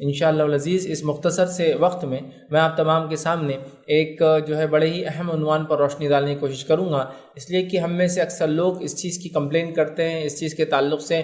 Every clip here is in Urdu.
انشاءاللہ العزیز اس مختصر سے وقت میں آپ تمام کے سامنے ایک جو ہے بڑے ہی اہم عنوان پر روشنی ڈالنے کی کوشش کروں گا، اس لیے کہ ہم میں سے اکثر لوگ اس چیز کی کمپلین کرتے ہیں، اس چیز کے تعلق سے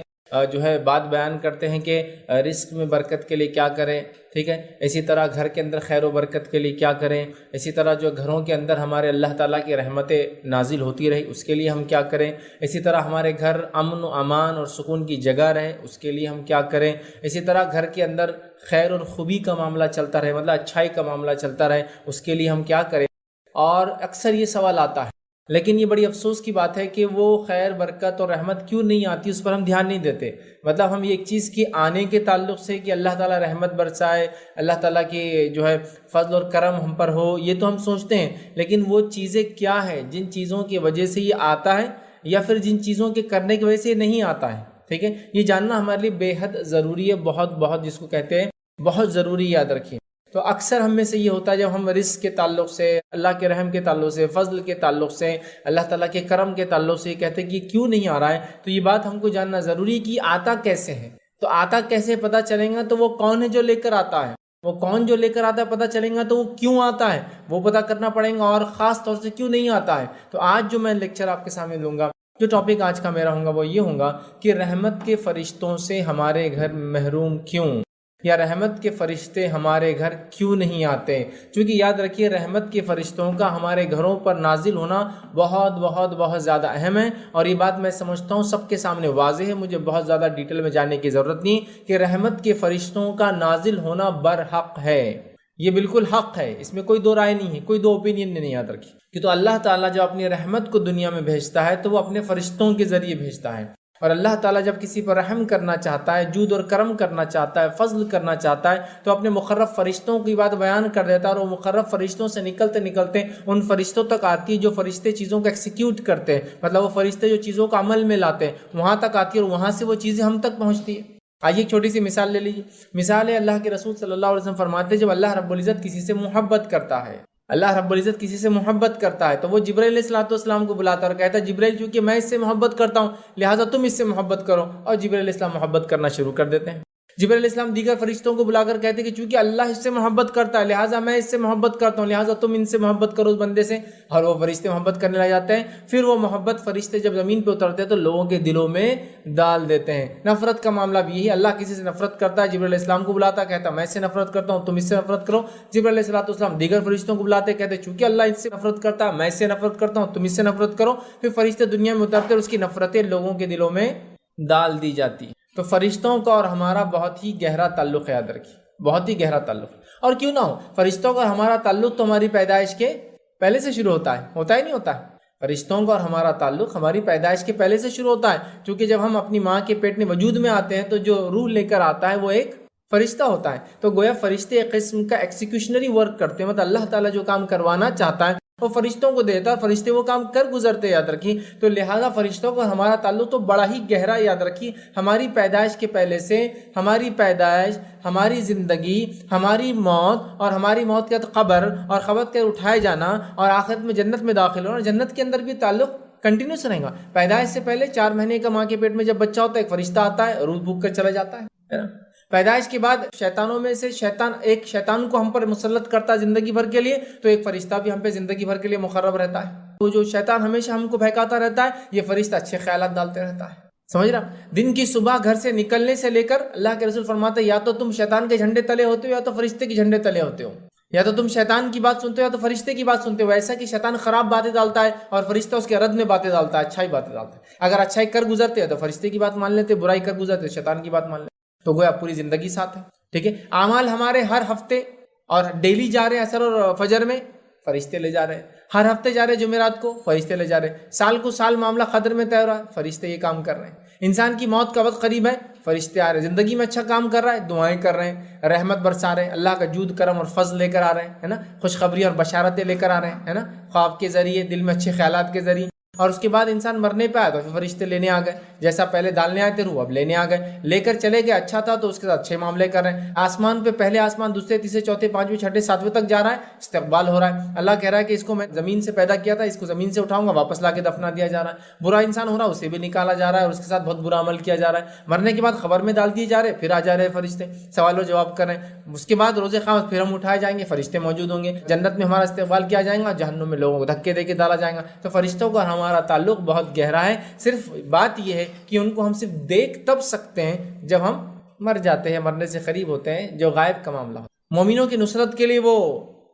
جو ہے بات بیان کرتے ہیں کہ رزق میں برکت کے لیے کیا کریں، ٹھیک ہے، اسی طرح گھر کے اندر خیر و برکت کے لیے کیا کریں، اسی طرح جو گھروں کے اندر ہمارے اللہ تعالیٰ کی رحمتیں نازل ہوتی رہی اس کے لیے ہم کیا کریں، اسی طرح ہمارے گھر امن و امان اور سکون کی جگہ رہے اس کے لیے ہم کیا کریں، اسی طرح گھر کے اندر خیر اور خوبی کا معاملہ چلتا رہے، مطلب اچھائی کا معاملہ چلتا رہے اس کے لیے ہم کیا کریں۔ اور اکثر یہ سوال آتا ہے، لیکن یہ بڑی افسوس کی بات ہے کہ وہ خیر برکت اور رحمت کیوں نہیں آتی، اس پر ہم دھیان نہیں دیتے۔ مطلب ہم ایک چیز کی آنے کے تعلق سے کہ اللہ تعالیٰ رحمت برسائے، اللہ تعالیٰ کی جو ہے فضل اور کرم ہم پر ہو، یہ تو ہم سوچتے ہیں، لیکن وہ چیزیں کیا ہے جن چیزوں کی وجہ سے یہ آتا ہے، یا پھر جن چیزوں کے کرنے کی وجہ سے یہ نہیں آتا ہے، ٹھیک ہے، یہ جاننا ہمارے لیے بے حد ضروری ہے، بہت بہت، جس کو کہتے ہیں بہت ضروری، یاد رکھیں۔ تو اکثر ہم میں سے یہ ہوتا ہے جب ہم رزق کے تعلق سے، اللہ کے رحم کے تعلق سے، فضل کے تعلق سے، اللہ تعالیٰ کے کرم کے تعلق سے کہتے ہیں کہ کیوں نہیں آ رہا ہے، تو یہ بات ہم کو جاننا ضروری ہے کہ آتا کیسے ہے۔ تو آتا کیسے پتہ چلے گا، تو وہ کون ہے جو لے کر آتا ہے، وہ کون جو لے کر آتا ہے پتہ چلے گا، تو وہ کیوں آتا ہے وہ پتہ کرنا پڑے گا، اور خاص طور سے کیوں نہیں آتا ہے۔ تو آج جو میں لیکچر آپ کے سامنے لوں گا، جو ٹاپک آج کا میرا ہوگا وہ یہ ہوگا کہ رحمت کے فرشتوں سے ہمارے گھر محروم کیوں، یا رحمت کے فرشتے ہمارے گھر کیوں نہیں آتے۔ چونکہ یاد رکھیے رحمت کے فرشتوں کا ہمارے گھروں پر نازل ہونا بہت بہت بہت زیادہ اہم ہے، اور یہ بات میں سمجھتا ہوں سب کے سامنے واضح ہے، مجھے بہت زیادہ ڈیٹیل میں جاننے کی ضرورت نہیں کہ رحمت کے فرشتوں کا نازل ہونا برحق ہے، یہ بالکل حق ہے، اس میں کوئی دو رائے نہیں ہے، کوئی دو اوپینین نہیں یاد رکھی کہ تو اللہ تعالیٰ جب اپنی رحمت کو دنیا میں بھیجتا ہے تو وہ اپنے فرشتوں کے ذریعے بھیجتا ہے، اور اللہ تعالیٰ جب کسی پر رحم کرنا چاہتا ہے، جود اور کرم کرنا چاہتا ہے، فضل کرنا چاہتا ہے، تو اپنے مقرب فرشتوں کی بات بیان کر دیتا ہے، اور وہ مقرب فرشتوں سے نکلتے نکلتے ان فرشتوں تک آتی ہے جو فرشتے چیزوں کو ایکسیکیوٹ کرتے ہیں، مطلب وہ فرشتے جو چیزوں کو عمل میں لاتے ہیں وہاں تک آتی ہے، اور وہاں سے وہ چیزیں ہم تک پہنچتی ہیں۔ آئیے ایک چھوٹی سی مثال لے لیجیے۔ مثال ہے اللہ کے رسول صلی اللہ علیہ وسلم فرماتے ہیں جب اللہ رب العزت کسی سے محبت کرتا ہے، اللہ رب العزت کسی سے محبت کرتا ہے تو وہ جبرائیل علیہ السلام کو بلاتا ہے اور کہتا ہے جبرائیل چونکہ میں اس سے محبت کرتا ہوں لہٰذا تم اس سے محبت کرو، اور جبرائیل علیہ السلام محبت کرنا شروع کر دیتے ہیں۔ جبرائیل علیہ السلام دیگر فرشتوں کو بلا کر کہتے ہیں کہ چونکہ اللہ اس سے محبت کرتا ہے لہٰذا میں اس سے محبت کرتا ہوں، لہٰذا تم ان سے محبت کرو اس بندے سے، اور وہ فرشتے محبت کرنے لگ جاتے ہیں۔ پھر وہ محبت فرشتے جب زمین پہ اترتے ہیں تو لوگوں کے دلوں میں ڈال دیتے ہیں۔ نفرت کا معاملہ بھی یہی، اللہ کسی سے نفرت کرتا ہے، جبرائیل علیہ السلام کو بلاتا ہے، کہتا ہے میں اس سے نفرت کرتا ہوں تم اس سے نفرت کرو۔ جبرائیل علیہ السلام دیگر فرشتوں کو بلاتے ہیں، کہتے ہیں چونکہ اللہ اس سے نفرت کرتا ہے میں اس سے نفرت کرتا ہوں تم اس سے نفرت کرو۔ پھر فرشتے دنیا میں اترتے اور اس کی نفرتیں لوگوں کے دلوں میں ڈال دی جاتی ہیں۔ تو فرشتوں کا اور ہمارا بہت ہی گہرا تعلق ہے، یاد رکھیے بہت ہی گہرا تعلق، اور کیوں نہ ہو فرشتوں کا اور ہمارا تعلق تو ہماری پیدائش کے پہلے سے شروع ہوتا ہی نہیں ہوتا ہے۔ فرشتوں کا اور ہمارا تعلق ہماری پیدائش کے پہلے سے شروع ہوتا ہے، کیونکہ جب ہم اپنی ماں کے پیٹ میں وجود میں آتے ہیں تو جو روح لے کر آتا ہے وہ ایک فرشتہ ہوتا ہے۔ تو گویا فرشتے ایک قسم کا ایکسیکیوشنری ورک کرتے ہیں، مطلب اللہ تعالیٰ جو کام کروانا چاہتا ہے وہ فرشتوں کو دیتا ہے، فرشتے وہ کام کر گزرتے، یاد رکھیں۔ تو لہٰذا فرشتوں کا ہمارا تعلق تو بڑا ہی گہرا، یاد رکھیں ہماری پیدائش کے پہلے سے، ہماری پیدائش، ہماری زندگی، ہماری موت، اور ہماری موت کے بعد قبر، اور قبر کے اٹھائے جانا، اور آخرت میں جنت میں داخل ہونا، جنت کے اندر بھی تعلق کنٹینیوس رہے گا۔ پیدائش سے پہلے 4 مہینے کا ماں کے پیٹ میں جب بچہ ہوتا ہے ایک فرشتہ آتا ہے روح بھوک کر چلا جاتا ہے نا۔ پیدائش کے بعد شیطانوں میں سے ایک شیطان کو ہم پر مسلط کرتا ہے زندگی بھر کے لیے، تو ایک فرشتہ بھی ہم پہ زندگی بھر کے لیے مقرب رہتا ہے۔ وہ جو شیطان ہمیشہ ہم کو بہکاتا رہتا ہے یہ فرشتہ اچھے خیالات ڈالتے رہتا ہے، سمجھ رہا؟ دن کی صبح گھر سے نکلنے سے لے کر اللہ کے رسول فرماتے ہیں یا تو تم شیطان کے جھنڈے تلے ہوتے ہو یا تو فرشتے کے جھنڈے تلے ہوتے ہو، یا تو تم شیطان کی بات سنتے ہو یا تو فرشتے کی بات سنتے ہو۔ ایسا کہ شیطان خراب باتیں ڈالتا ہے اور فرشتہ اس کے رد میں باتیں ڈالتا ہے، اچھائی باتیں ڈالتا ہے۔ اگر اچھائی کر گزرتے ہیں تو فرشتے کی بات مان لیتے، برائی کر گزرتے شیطان کی بات مان لیتے، تو گویا پوری زندگی ساتھ ہے، ٹھیک ہے۔ اعمال ہمارے ہر ہفتے اور ڈیلی جا رہے ہیں، عصر اور فجر میں فرشتے لے جا رہے ہیں، ہر ہفتے جا رہے ہیں جمعرات کو فرشتے لے جا رہے ہیں، سال کو سال معاملہ قدر میں طے ہو رہا ہے فرشتے یہ کام کر رہے ہیں، انسان کی موت کا وقت قریب ہے فرشتے آ رہے ہیں، زندگی میں اچھا کام کر رہا ہے دعائیں کر رہے ہیں، رحمت برسا رہے ہیں، اللہ کا جود کرم اور فضل لے کر آ رہے ہیں، ہے نا، خوشخبری اور بشارتیں لے کر آ رہے ہیں، ہے نا، خواب کے ذریعے، دل میں اچھے خیالات کے ذریعے۔ اور اس کے بعد انسان مرنے پہ آیا تو پھر فرشتے لینے آ گئے، جیسا پہلے ڈالنے آئے تھے روح اب لینے آ گئے، لے کر چلے گئے، اچھا تھا تو اس کے ساتھ اچھے معاملے کر رہے ہیں۔ آسمان پہ پہلے آسمان، دوسرے، تیسرے، چوتھے، پانچویں، چھٹے، ساتویں تک جا رہا ہے، استقبال ہو رہا ہے۔ اللہ کہہ رہا ہے کہ اس کو میں زمین سے پیدا کیا تھا، اس کو زمین سے اٹھاؤں گا، واپس لا کے دفنا دیا جا رہا ہے۔ برا انسان ہو رہا ہے، اسے بھی نکالا جا رہا ہے اور اس کے ساتھ بہت برا عمل کیا جا رہا ہے۔ مرنے کے بعد خبر میں ڈال دیے جا رہے، پھر آ جا رہے فرشتے، سوال و جواب کر رہے ہیں۔ اس کے بعد روز قیامت پھر ہم اٹھائے جائیں گے، فرشتے موجود ہوں گے، جنت میں ہمارا استقبال کیا جائے گا، جہنم میں لوگوں کو دھکے دے کے ڈالا جائے گا۔ تو فرشتوں کا ہمارا تعلق بہت گہرا ہے۔ صرف بات یہ ہے کہ ان کو ہم صرف دیکھ تب سکتے ہیں جب ہم مر جاتے ہیں، مرنے سے قریب ہوتے ہیں، جو غائب کا معاملہ ہوتا ہے۔ مومنوں کی نصرت کے لیے وہ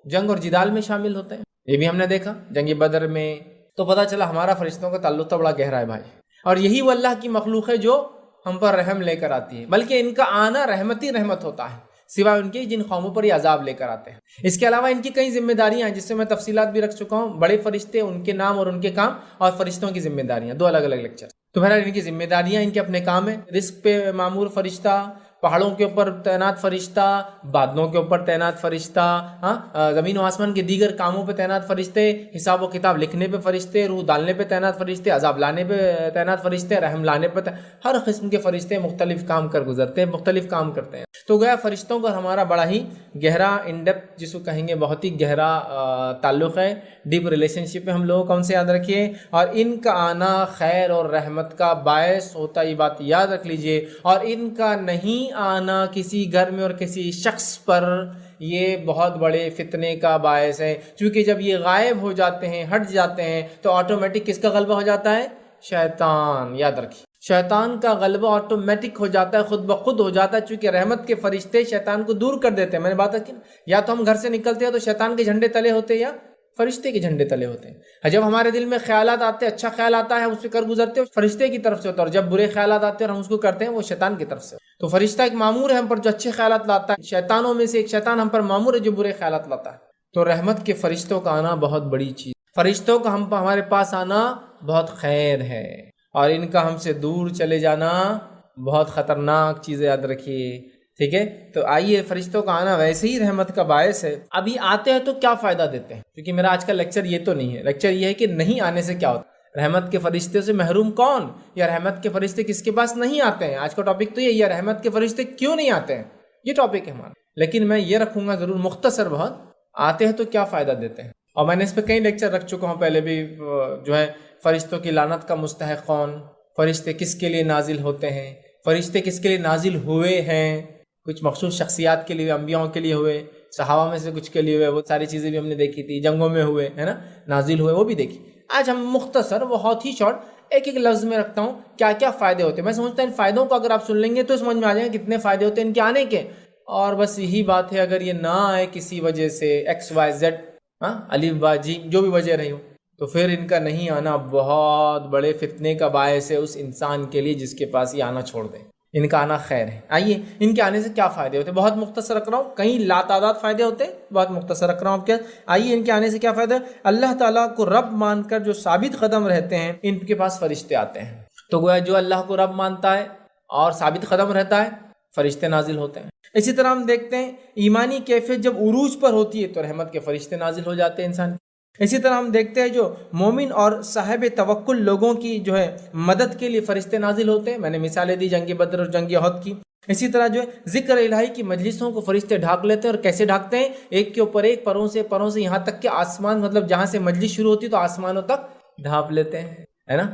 جنگ اور جدال میں شامل ہوتے ہیں، یہ بھی ہم نے دیکھا جنگ بدر میں۔ تو پتہ چلا ہمارا فرشتوں کا تعلق تو بڑا گہرا ہے بھائی، اور یہی وہ اللہ کی مخلوق ہے جو ہم پر رحم لے کر آتی ہے، بلکہ ان کا آنا رحمت ہی رحمت ہوتا ہے، سوائے ان کے جن قوموں پر یہ عذاب لے کر آتے ہیں۔ اس کے علاوہ ان کی کئی ذمہ داریاں ہیں جس سے میں تفصیلات بھی رکھ چکا ہوں، بڑے فرشتے، ان کے نام اور ان کے کام، اور فرشتوں کی ذمہ داریاں، دو الگ الگ لیکچر۔ تو بہرحال ان کی ذمہ داریاں، ان کے اپنے کام ہیں، رزق پہ معمور فرشتہ، پہاڑوں کے اوپر تعینات فرشتہ، بادلوں کے اوپر تعینات فرشتہ، زمین و آسمان کے دیگر کاموں پہ تعینات فرشتے، حساب و کتاب لکھنے پہ فرشتے، روح ڈالنے پہ تعینات فرشتے، عذاب لانے پہ تعینات فرشتے، رحم لانے پہ ہر قسم کے فرشتے مختلف کام کر گزرتے ہیں، مختلف کام کرتے ہیں۔ تو گویا فرشتوں کا ہمارا بڑا ہی گہرا ان ڈیپتھ جس کو کہیں گے بہت ہی گہرا تعلق ہے، ڈیپ ریلیشن شپ ہے ہم لوگوں کا ان سے، یاد رکھیے۔ اور ان کا آنا خیر اور رحمت کا باعث ہوتا ہے، یہ بات یاد رکھ لیجئے، اور ان کا نہیں آنا کسی گھر میں اور کسی شخص پر یہ بہت بڑے فتنے کا باعث ہے، کیونکہ جب یہ غائب ہو جاتے ہیں، ہٹ جاتے ہیں، تو آٹومیٹک کس کا غلبہ ہو جاتا ہے؟ شیطان، یاد رکھیے، شیطان کا غلبہ آٹومیٹک ہو جاتا ہے، خود بخود ہو جاتا ہے، چونکہ رحمت کے فرشتے شیطان کو دور کر دیتے ہیں۔ میں نے بات کی، یا تو ہم گھر سے نکلتے ہیں تو شیطان کے جھنڈے تلے ہوتے ہیں، یا فرشتے کے جھنڈے تلے ہوتے ہیں۔ جب ہمارے دل میں خیالات آتے ہیں، اچھا خیال آتا ہے، ہم اس پہ کر گزرتے ہیں، فرشتے کی طرف سے ہوتا ہے، اور جب برے خیالات آتے ہیں اور ہم اس کو کرتے ہیں، وہ شیطان کی طرف سے۔ تو فرشتہ ایک مامور ہے ہم پر جو اچھے خیالات لاتا ہے، شیطانوں میں سے ایک شیطان ہم پر مامور ہے جو برے خیالات لاتا ہے۔ تو رحمت کے فرشتوں کا آنا بہت بڑی چیز، فرشتوں کا ہمارے پاس آنا بہت خیر ہے، اور ان کا ہم سے دور چلے جانا بہت خطرناک چیز ہے، یاد رکھیے، ٹھیک ہے۔ تو آئیے، فرشتوں کا آنا ویسے ہی رحمت کا باعث ہے۔ ابھی آتے ہیں تو کیا فائدہ دیتے ہیں، کیونکہ میرا آج کا لیکچر یہ تو نہیں ہے، لیکچر یہ ہے کہ نہیں آنے سے کیا ہوتا ہے، رحمت کے فرشتے سے محروم کون، یا رحمت کے فرشتے کس کے پاس نہیں آتے ہیں۔ آج کا ٹاپک تو یہ ہے، رحمت کے فرشتے کیوں نہیں آتے ہیں، یہ ٹاپک ہے ہمارا۔ لیکن میں یہ رکھوں گا ضرور مختصر بہت، آتے ہیں تو کیا فائدہ دیتے ہیں، اور میں نے اس پہ کئی لیکچر رکھ چکا ہوں پہلے بھی، جو ہے فرشتوں کی لعنت کا مستحق کون، فرشتے کس کے لیے نازل ہوتے ہیں، فرشتے کس کے لیے نازل ہوئے ہیں، کچھ مخصوص شخصیات کے لیے، انبیاءوں کے لیے ہوئے، صحابہ میں سے کچھ کے لیے ہوئے، وہ ساری چیزیں بھی ہم نے دیکھی تھی، جنگوں میں ہوئے، ہے نا، نازل ہوئے، وہ بھی دیکھی۔ آج ہم مختصر بہت ہی شارٹ ایک ایک لفظ میں رکھتا ہوں کیا کیا فائدے ہوتے ہیں۔ میں سمجھتا ہوں ان فائدوں کو اگر آپ سن لیں گے تو سمجھ میں آ جائیں گے کتنے فائدے ہوتے ہیں ان کے آنے کے، اور بس یہی بات ہے، اگر یہ نہ آئے کسی وجہ سے، ایکس وائی زیڈ، الف با جیم، جو بھی وجہ رہی ہو، تو پھر ان کا نہیں آنا بہت بڑے فتنے کا باعث ہے اس انسان کے لیے جس کے پاس یہ آنا چھوڑ دے۔ ان کا آنا خیر ہے۔ آئیے، ان کے آنے سے کیا فائدے ہوتے ہیں، بہت مختصر رکھ رہا ہوں، کئی لاتعداد فائدے ہوتے ہیں، بہت مختصر رکھ رہا ہوں آپ کے۔ آئیے، ان کے آنے سے کیا فائدہ ہے؟ اللہ تعالیٰ کو رب مان کر جو ثابت قدم رہتے ہیں، ان کے پاس فرشتے آتے ہیں۔ تو گویا جو اللہ کو رب مانتا ہے اور ثابت قدم رہتا ہے، فرشتے نازل ہوتے ہیں۔ اسی طرح ہم دیکھتے ہیں ایمانی کیفیت جب عروج پر ہوتی ہے تو رحمت کے فرشتے نازل ہو جاتے ہیں انسان۔ اسی طرح ہم دیکھتے ہیں جو مومن اور صاحب توکل لوگوں کی جو ہے مدد کے لیے فرشتے نازل ہوتے ہیں، میں نے مثالیں دی جنگ بدر اور جنگ احد کی۔ اسی طرح جو ہے ذکر الہی کی مجلسوں کو فرشتے ڈھانک لیتے ہیں، اور کیسے ڈھانکتے ہیں؟ ایک کے اوپر ایک، پروں سے یہاں تک کہ آسمان، مطلب جہاں سے مجلس شروع ہوتی ہے تو آسمانوں تک ڈھانپ لیتے ہیں، ہے نا۔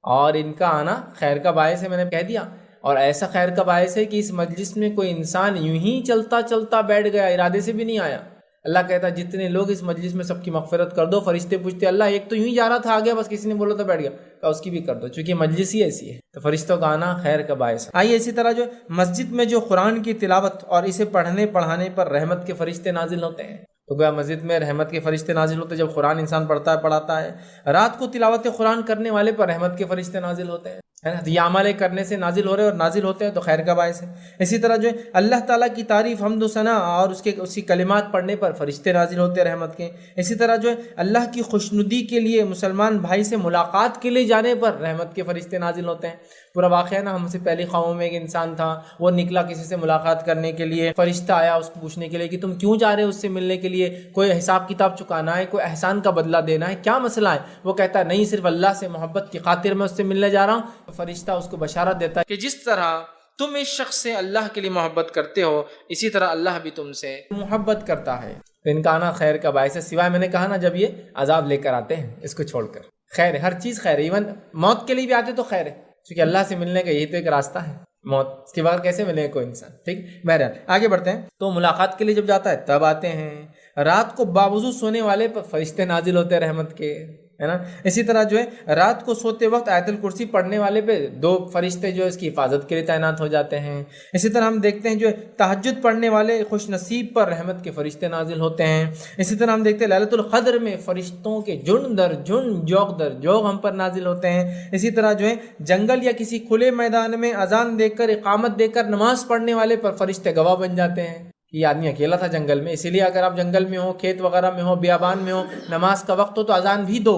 اور ان کا آنا خیر کا باعث ہے، میں نے کہہ دیا، اور ایسا خیر کا باعث ہے کہ اس مجلس میں کوئی انسان یوں ہی چلتا چلتا بیٹھ گیا، ارادے سے بھی نہیں آیا۔ اللہ کہتا ہے جتنے لوگ اس مجلس میں سب کی مغفرت کر دو۔ فرشتے پوچھتے اللہ ایک تو یوں ہی جا رہا تھا، آ گیا، بس کسی نے بولا تو بیٹھ گیا، کہا اس کی بھی کر دو، چونکہ مجلس ہی ایسی ہے۔ تو فرشتوں کا آنا خیر کا باعث ہے۔ آئیے، اسی طرح جو مسجد میں جو قرآن کی تلاوت اور اسے پڑھنے پڑھانے پر رحمت کے فرشتے نازل ہوتے ہیں۔ تو گویا مسجد میں رحمت کے فرشتے نازل ہوتے ہیں جب قرآن انسان پڑھتا ہے، پڑھاتا ہے۔ رات کو تلاوت قرآن کرنے والے پر رحمت کے فرشتے نازل ہوتے ہیں۔ ہے نا، تو یہ عمل کرنے سے نازل ہو رہے ہیں اور نازل ہوتے ہیں تو خیر کا باعث ہے۔ اسی طرح جو ہے اللہ تعالیٰ کی تعریف، حمد و ثنا اور اس کی کلمات پڑھنے پر فرشتے نازل ہوتے ہیں رحمت کے۔ اسی طرح جو ہے اللہ کی خوشنودی کے لیے مسلمان بھائی سے ملاقات کے لیے جانے پر رحمت کے فرشتے نازل ہوتے ہیں۔ پورا واقعہ نا، ہم سے پہلی قوموں میں ایک انسان تھا، وہ نکلا کسی سے ملاقات کرنے کے لیے، فرشتہ آیا اس کو پوچھنے کے لیے کہ تم کیوں جا رہے ہو اس سے ملنے کے لیے، کوئی حساب کتاب چکانا ہے، کوئی احسان کا بدلہ دینا ہے، کیا مسئلہ ہے؟ وہ کہتا ہے نہیں، صرف اللہ سے محبت کی خاطر میں اس سے ملنے جا رہا ہوں۔ فرشتہ اس کو بشارت دیتا ہے کہ جس طرح تم اس شخص سے اللہ کے لیے محبت کرتے ہو، اسی طرح اللہ بھی تم سے محبت کرتا ہے۔ تو ان کا آنا خیر کا باعث ہے، سوائے میں نے کہا نا جب یہ عذاب لے کر آتے ہیں، اس کو چھوڑ کر خیر ہے، ہر چیز خیر ہے، ایون موت کے لیے بھی آتے تو خیر ہے، کیونکہ اللہ سے ملنے کا یہی تو ایک راستہ ہے، موت اس کے بغیر کیسے ملے کوئی انسان۔ ٹھیک، بہرحال آگے بڑھتے ہیں۔ تو ملاقات کے لیے جب جاتا ہے تب آتے ہیں۔ رات کو باوضو سونے والے پر فرشتے نازل ہوتے ہیں رحمت کے، ہے نا۔ اسی طرح جو ہے رات کو سوتے وقت آیت الکرسی پڑھنے والے پہ 2 فرشتے جو ہے اس کی حفاظت کے لیے تعینات ہو جاتے ہیں۔ اسی طرح ہم دیکھتے ہیں جو ہے تہجد پڑھنے والے خوش نصیب پر رحمت کے فرشتے نازل ہوتے ہیں۔ اسی طرح ہم دیکھتے ہیں لیلۃ القدر میں فرشتوں کے جن در جن، جوق در جوق ہم پر نازل ہوتے ہیں۔ اسی طرح جو ہے جنگل یا کسی کھلے میدان میں اذان دے کر، اقامت دے کر نماز پڑھنے والے پر فرشتے گواہ بن جاتے ہیں۔ یہ آدمی اکیلا تھا جنگل میں، اسی لیے اگر آپ جنگل میں ہو، کھیت وغیرہ میں ہو، بیابان میں ہو، نماز کا وقت ہو تو اذان بھی دو،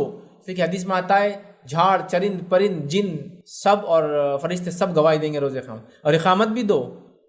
کیونکہ حدیث میں آتا ہے جھاڑ، چرند، پرند، جن سب اور فرشتے سب گواہی دیں گے روز قیامت، اور اقامت بھی دو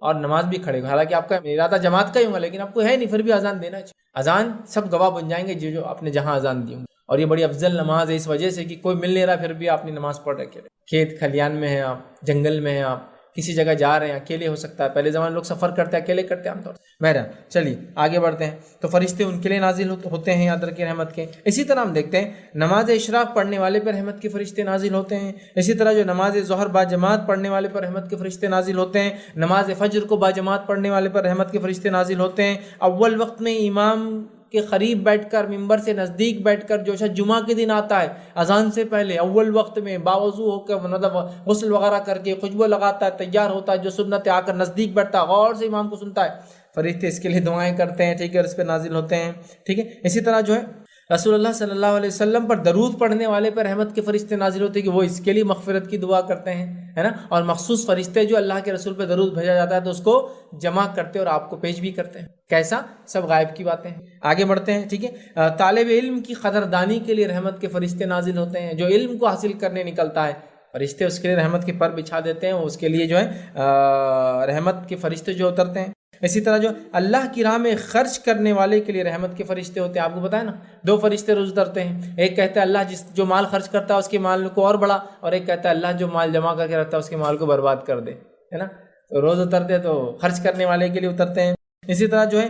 اور نماز بھی کھڑے ہو۔ حالانکہ آپ کا ارادہ جماعت کا ہی ہوگا، لیکن آپ کو ہے نہیں، پھر بھی اذان دینا چاہیے۔ اذان سب گواہ بن جائیں گے جو اپنے جہاں اذان دی ہوں، اور یہ بڑی افضل نماز ہے اس وجہ سے کہ کوئی مل نہیں رہا پھر بھی آپ نے نماز پڑھ رکھے۔ کھیت کھلیان میں ہیں آپ، جنگل میں ہیں آپ، کسی جگہ جا رہے ہیں، اکیلے ہو سکتا ہے، پہلے زمانے لوگ سفر کرتے ہیں اکیلے کرتے ہیں عام طور سے۔ بہرحال چلیے آگے بڑھتے ہیں۔ تو فرشتے ان کے لیے نازل ہوتے ہیں یاد رکھیں رحمت کے۔ اسی طرح ہم دیکھتے ہیں نماز اشراق پڑھنے والے پر رحمت کے فرشتے نازل ہوتے ہیں۔ اسی طرح جو نماز ظہر باجماعت پڑھنے والے پر رحمت کے فرشتے نازل ہوتے ہیں۔ نماز فجر کو باجماعت پڑھنے والے پر رحمت کے فرشتے نازل ہوتے ہیں۔ اول وقت میں امام کے قریب بیٹھ کر، ممبر سے نزدیک بیٹھ کر، جو شخص جمعہ کے دن آتا ہے اذان سے پہلے اول وقت میں باوضو ہو کر، مطلب غسل وغیرہ کر کے خوشبو لگاتا ہے، تیار ہوتا ہے، جو سنت آ کر نزدیک بیٹھتا ہے، غور سے امام کو سنتا ہے، فرشتے اس کے لیے دعائیں کرتے ہیں، ٹھیک ہے، اور اس پہ نازل ہوتے ہیں۔ ٹھیک ہے، اسی طرح جو ہے رسول اللہ صلی اللہ علیہ وسلم پر درود پڑھنے والے پر رحمت کے فرشتے نازل ہوتے ہیں کہ وہ اس کے لیے مغفرت کی دعا کرتے ہیں، ہے نا، اور مخصوص فرشتے جو اللہ کے رسول پہ درود بھیجا جاتا ہے تو اس کو جمع کرتے اور آپ کو پیش بھی کرتے ہیں۔ کیسا؟ سب غائب کی باتیں ہیں۔ آگے بڑھتے ہیں۔ ٹھیک ہے، طالب علم کی قدردانی کے لیے رحمت کے فرشتے نازل ہوتے ہیں، جو علم کو حاصل کرنے نکلتا ہے فرشتے اس کے لیے رحمت کے پر بچھا دیتے ہیں، اس کے لیے جو ہے رحمت کے فرشتے جو اترتے ہیں۔ اسی طرح جو اللہ کی راہ میں خرچ کرنے والے کے لیے رحمت کے فرشتے ہوتے ہیں۔ آپ کو بتائیں نا 2 فرشتے روز اترتے ہیں، ایک کہتا ہے اللہ جو مال خرچ کرتا ہے اس کے مال کو اور بڑھا، اور ایک کہتا ہے اللہ جو مال جمع کر کے رکھتا ہے اس کے مال کو برباد کر دے، ہے نا۔ تو روز اترتے تو خرچ کرنے والے کے لیے اترتے ہیں۔ اسی طرح جو ہے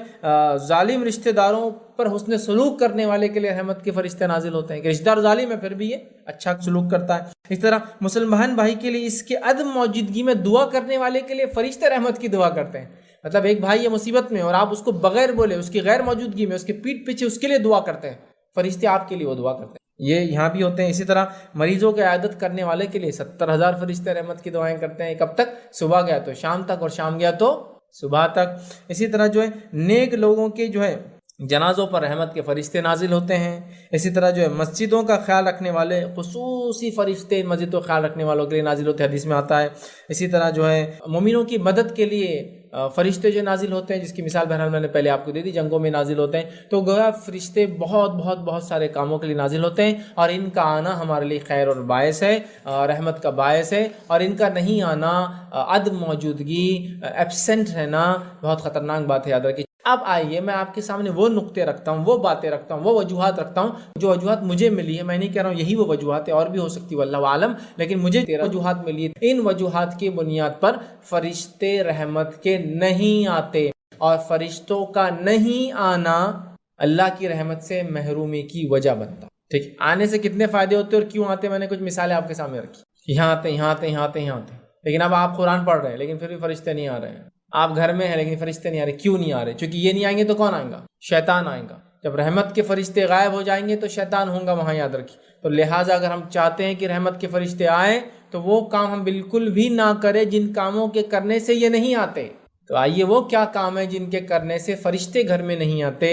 ظالم رشتہ داروں پر حسن سلوک کرنے والے کے لیے رحمت کے فرشتے نازل ہوتے ہیں کہ رشتہ دار ظالم ہے پھر بھی یہ اچھا سلوک کرتا ہے۔ اس طرح مسلمان بھائی کے لیے اس کے عدم موجودگی میں دعا کرنے والے کے لیے فرشتے رحمت کی دعا کرتے ہیں۔ مطلب ایک بھائی یہ مصیبت میں اور آپ اس کو بغیر بولے، اس کی غیر موجودگی میں، اس کے پیٹھ پیچھے اس کے لیے دعا کرتے ہیں، فرشتے آپ کے لیے وہ دعا کرتے ہیں، یہ یہاں بھی ہوتے ہیں۔ اسی طرح مریضوں کی عیادت کرنے والے کے لیے 70,000 فرشتے رحمت کی دعائیں کرتے ہیں، کب تک؟ صبح گیا تو شام تک، اور شام گیا تو صبح تک۔ اسی طرح جو ہے نیک لوگوں کے جو ہے جنازوں پر رحمت کے فرشتے نازل ہوتے ہیں۔ اسی طرح جو ہے مسجدوں کا خیال رکھنے والے خصوصی فرشتے مسجدوں کا خیال رکھنے والوں کے لیے نازل ہوتے ہیں، حدیث میں آتا ہے۔ اسی طرح جو ہے مومنوں کی مدد کے لیے فرشتے جو نازل ہوتے ہیں، جس کی مثال بہرحال میں نے پہلے آپ کو دے دی، جنگوں میں نازل ہوتے ہیں۔ تو گویا فرشتے بہت سارے کاموں کے لیے نازل ہوتے ہیں، اور ان کا آنا ہمارے لیے خیر اور باعث ہے، رحمت کا باعث ہے، اور ان کا نہیں آنا، عدم موجودگی، ایبسنٹ رہنا بہت خطرناک بات ہے، یاد رکھیے۔ اب آئیے میں آپ کے سامنے وہ نقطے رکھتا ہوں، وہ باتیں رکھتا ہوں، وہ وجوہات رکھتا ہوں جو وجوہات مجھے ملی ہے۔ میں نہیں کہہ رہا ہوں یہی وہ وجوہات ہے، اور بھی ہو سکتی واللہ عالم، لیکن مجھے 13 وجوہات ملی ہے۔ ان وجوہات کی بنیاد پر فرشتے رحمت کے نہیں آتے، اور فرشتوں کا نہیں آنا اللہ کی رحمت سے محرومی کی وجہ بنتا۔ ٹھیک، آنے سے کتنے فائدے ہوتے اور کیوں آتے، میں نے کچھ مثالیں آپ کے سامنے رکھی۔ یہاں آتے، لیکن اب آپ قرآن پڑھ رہے ہیں لیکن پھر بھی فرشتے نہیں آ رہے ہیں۔ آپ گھر میں ہیں لیکن فرشتے نہیں آ رہے، کیوں نہیں آ رہے؟ چونکہ یہ نہیں آئیں گے تو کون آئیں گا؟ شیطان آئیں گا۔ جب رحمت کے فرشتے غائب ہو جائیں گے تو شیطان ہوں گا وہاں، یاد رکھیے۔ تو لہٰذا اگر ہم چاہتے ہیں کہ رحمت کے فرشتے آئیں تو وہ کام ہم بالکل بھی نہ کریں جن کاموں کے کرنے سے یہ نہیں آتے۔ تو آئیے وہ کیا کام ہے جن کے کرنے سے فرشتے گھر میں نہیں آتے،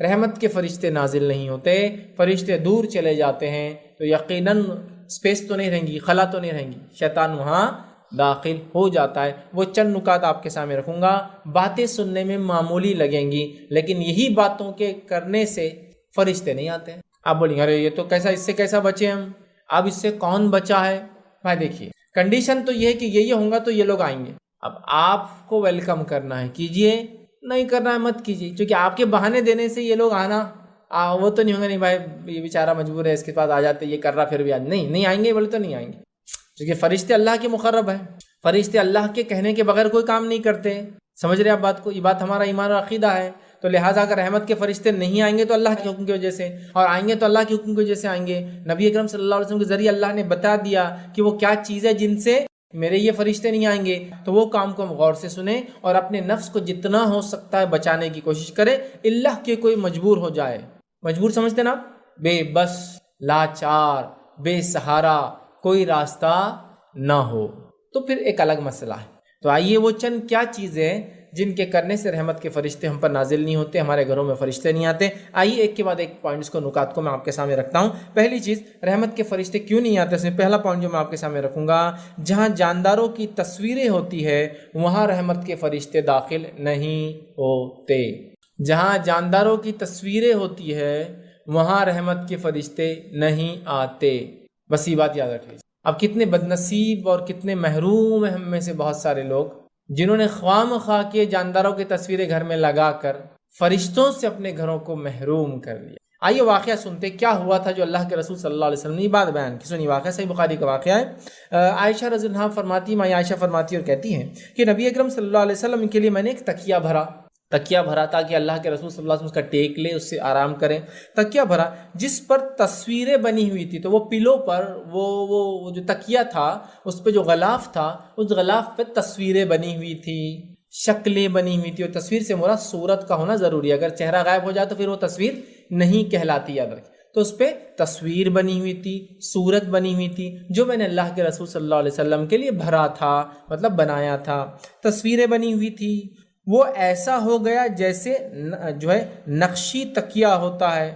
رحمت کے فرشتے نازل نہیں ہوتے، فرشتے دور چلے جاتے ہیں۔ تو یقیناً اسپیس تو نہیں رہیں گی، خلا تو نہیں رہیں گی، شیطان وہاں داخل ہو جاتا ہے۔ وہ چند نکات آپ کے سامنے رکھوں گا، باتیں سننے میں معمولی لگیں گی لیکن یہی باتوں کے کرنے سے فرشتے نہیں آتے ہیں۔ آپ بولیں گے ارے یہ تو کیسا، اس سے کیسا بچے ہم؟ اب اس سے کون بچا ہے؟ بھائی دیکھیے، کنڈیشن تو یہ ہے کہ یہ ہوگا تو یہ لوگ آئیں گے۔ اب آپ کو ویلکم کرنا ہے، کیجئے، نہیں کرنا ہے مت کیجئے، کیونکہ آپ کے بہانے دینے سے یہ لوگ آنا وہ تو نہیں ہوگا، نہیں بھائی یہ بیچارہ مجبور ہے، اس کے پاس آ جاتے، یہ کر رہا پھر بھی نہیں آئیں گے، بولے تو نہیں آئیں گے، کیونکہ فرشتے اللہ کے مقرب ہیں، فرشتے اللہ کے کہنے کے بغیر کوئی کام نہیں کرتے۔ سمجھ رہے آپ بات کو؟ یہ بات ہمارا ایمان اور عقیدہ ہے۔ تو لہٰذا اگر رحمت کے فرشتے نہیں آئیں گے تو اللہ کے حکم کی وجہ سے، اور آئیں گے تو اللہ کے حکم کی وجہ سے آئیں گے۔ نبی اکرم صلی اللہ علیہ وسلم کے ذریعے اللہ نے بتا دیا کہ وہ کیا چیز ہے جن سے میرے یہ فرشتے نہیں آئیں گے، تو وہ کام کو ہم غور سے سنیں اور اپنے نفس کو جتنا ہو سکتا ہے بچانے کی کوشش کریں، اللہ کے کوئی مجبور ہو جائے، مجبور سمجھتے نا، بے بس، لاچار، بے سہارا، کوئی راستہ نہ ہو، تو پھر ایک الگ مسئلہ ہے۔ تو آئیے وہ چند کیا چیزیں جن کے کرنے سے رحمت کے فرشتے ہم پر نازل نہیں ہوتے، ہمارے گھروں میں فرشتے نہیں آتے، آئیے ایک کے بعد ایک پوائنٹس کو، نکات کو میں آپ کے سامنے رکھتا ہوں۔ پہلی چیز، رحمت کے فرشتے کیوں نہیں آتے؟ اس میں پہلا پوائنٹ جو میں آپ کے سامنے رکھوں گا، جہاں جانداروں کی تصویریں ہوتی ہے وہاں رحمت کے فرشتے داخل نہیں ہوتے۔ جہاں جانداروں کی تصویریں ہوتی ہے وہاں رحمت کے فرشتے نہیں آتے، بس یہ بات یاد رکھ لیجیے۔ اب کتنے بدنصیب اور کتنے محروم ہیں ہم میں سے بہت سارے لوگ جنہوں نے خواہ مخواہ کے جانداروں کی تصویریں گھر میں لگا کر فرشتوں سے اپنے گھروں کو محروم کر لیا۔ آئیے واقعہ سنتے کیا ہوا تھا جو اللہ کے رسول صلی اللہ علیہ وسلم نے یہ بات بیان کی۔ سنی واقعہ، صحیح بخاری کا واقعہ ہے۔ عائشہ رضی اللہ عنہا فرماتی، ماں عائشہ فرماتی اور کہتی ہیں کہ نبی اکرم صلی اللہ علیہ وسلم کے لیے میں نے ایک تکیہ بھرا تاکہ اللہ کے رسول صلی اللہ علیہ وسلم اس کا ٹیک لے، اس سے آرام کریں۔ تکیہ بھرا جس پر تصویریں بنی ہوئی تھی، تو وہ پلو پر وہ جو تکیہ تھا اس پہ جو غلاف تھا، اس غلاف پہ تصویریں بنی ہوئی تھی، شکلیں بنی ہوئی تھی۔ اور تصویر سے مراد صورت کا ہونا ضروری ہے، اگر چہرہ غائب ہو جائے تو پھر وہ تصویر نہیں کہلاتی، یاد رکھیں۔ تو اس پہ تصویر بنی ہوئی تھی، صورت بنی ہوئی تھی، جو میں نے اللہ کے رسول صلی اللہ علیہ وسلم کے لیے بھرا تھا، مطلب بنایا تھا۔ تصویریں بنی ہوئی تھی، وہ ایسا ہو گیا جیسے جو ہے نقشی تکیہ ہوتا ہے،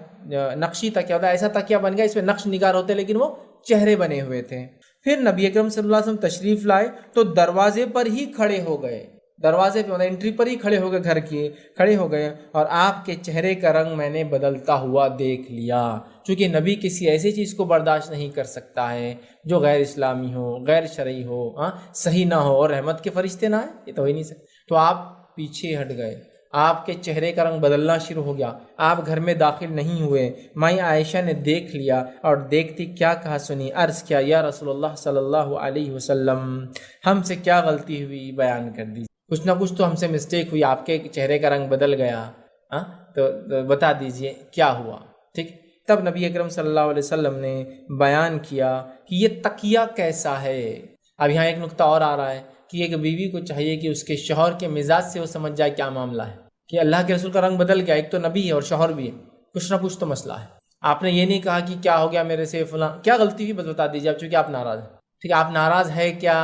ایسا تکیہ بن گیا اس میں نقش نگار ہوتے لیکن وہ چہرے بنے ہوئے تھے۔ پھر نبی اکرم صلی اللہ علیہ وسلم تشریف لائے تو دروازے پر ہی کھڑے ہو گئے، دروازے پہ انٹری پر ہی کھڑے ہو گئے، گھر کے کھڑے ہو گئے، اور آپ کے چہرے کا رنگ میں نے بدلتا ہوا دیکھ لیا، چونکہ نبی کسی ایسی چیز کو برداشت نہیں کر سکتا ہے جو غیر اسلامی ہو، غیر شرعی ہو، صحیح نہ ہو، اور رحمت کے فرشتے نہ آئے، یہ تو ہو ہی نہیں سکتے۔ تو آپ پیچھے ہٹ گئے، آپ کے چہرے کا رنگ بدلنا شروع ہو گیا، آپ گھر میں داخل نہیں ہوئے۔ مائی عائشہ نے دیکھ لیا اور دیکھتی کیا کہا سنی، عرض کیا یا رسول اللہ صلی اللہ علیہ وسلم، ہم سے کیا غلطی ہوئی بیان کر دیجیے، کچھ نہ کچھ تو ہم سے مسٹیک ہوئی، آپ کے چہرے کا رنگ بدل گیا، تو بتا دیجئے کیا ہوا، ٹھیک۔ تب نبی اکرم صلی اللہ علیہ وسلم نے بیان کیا کہ یہ تکیہ کیسا ہے۔ اب یہاں ایک نقطہ اور آ رہا ہے کہ ایک بیوی کو چاہیے کہ اس کے شوہر کے مزاج سے وہ سمجھ جائے کیا معاملہ ہے، کہ اللہ کے رسول کا رنگ بدل گیا، ایک تو نبی ہے اور شوہر بھی ہے، کچھ نہ کچھ تو مسئلہ ہے۔ آپ نے یہ نہیں کہا کہ کیا ہو گیا میرے سے، فلاں کیا غلطی ہوئی، بس بتا دیجیے اب، چونکہ آپ ناراض ہیں، ٹھیک ہے، آپ ناراض ہے کیا،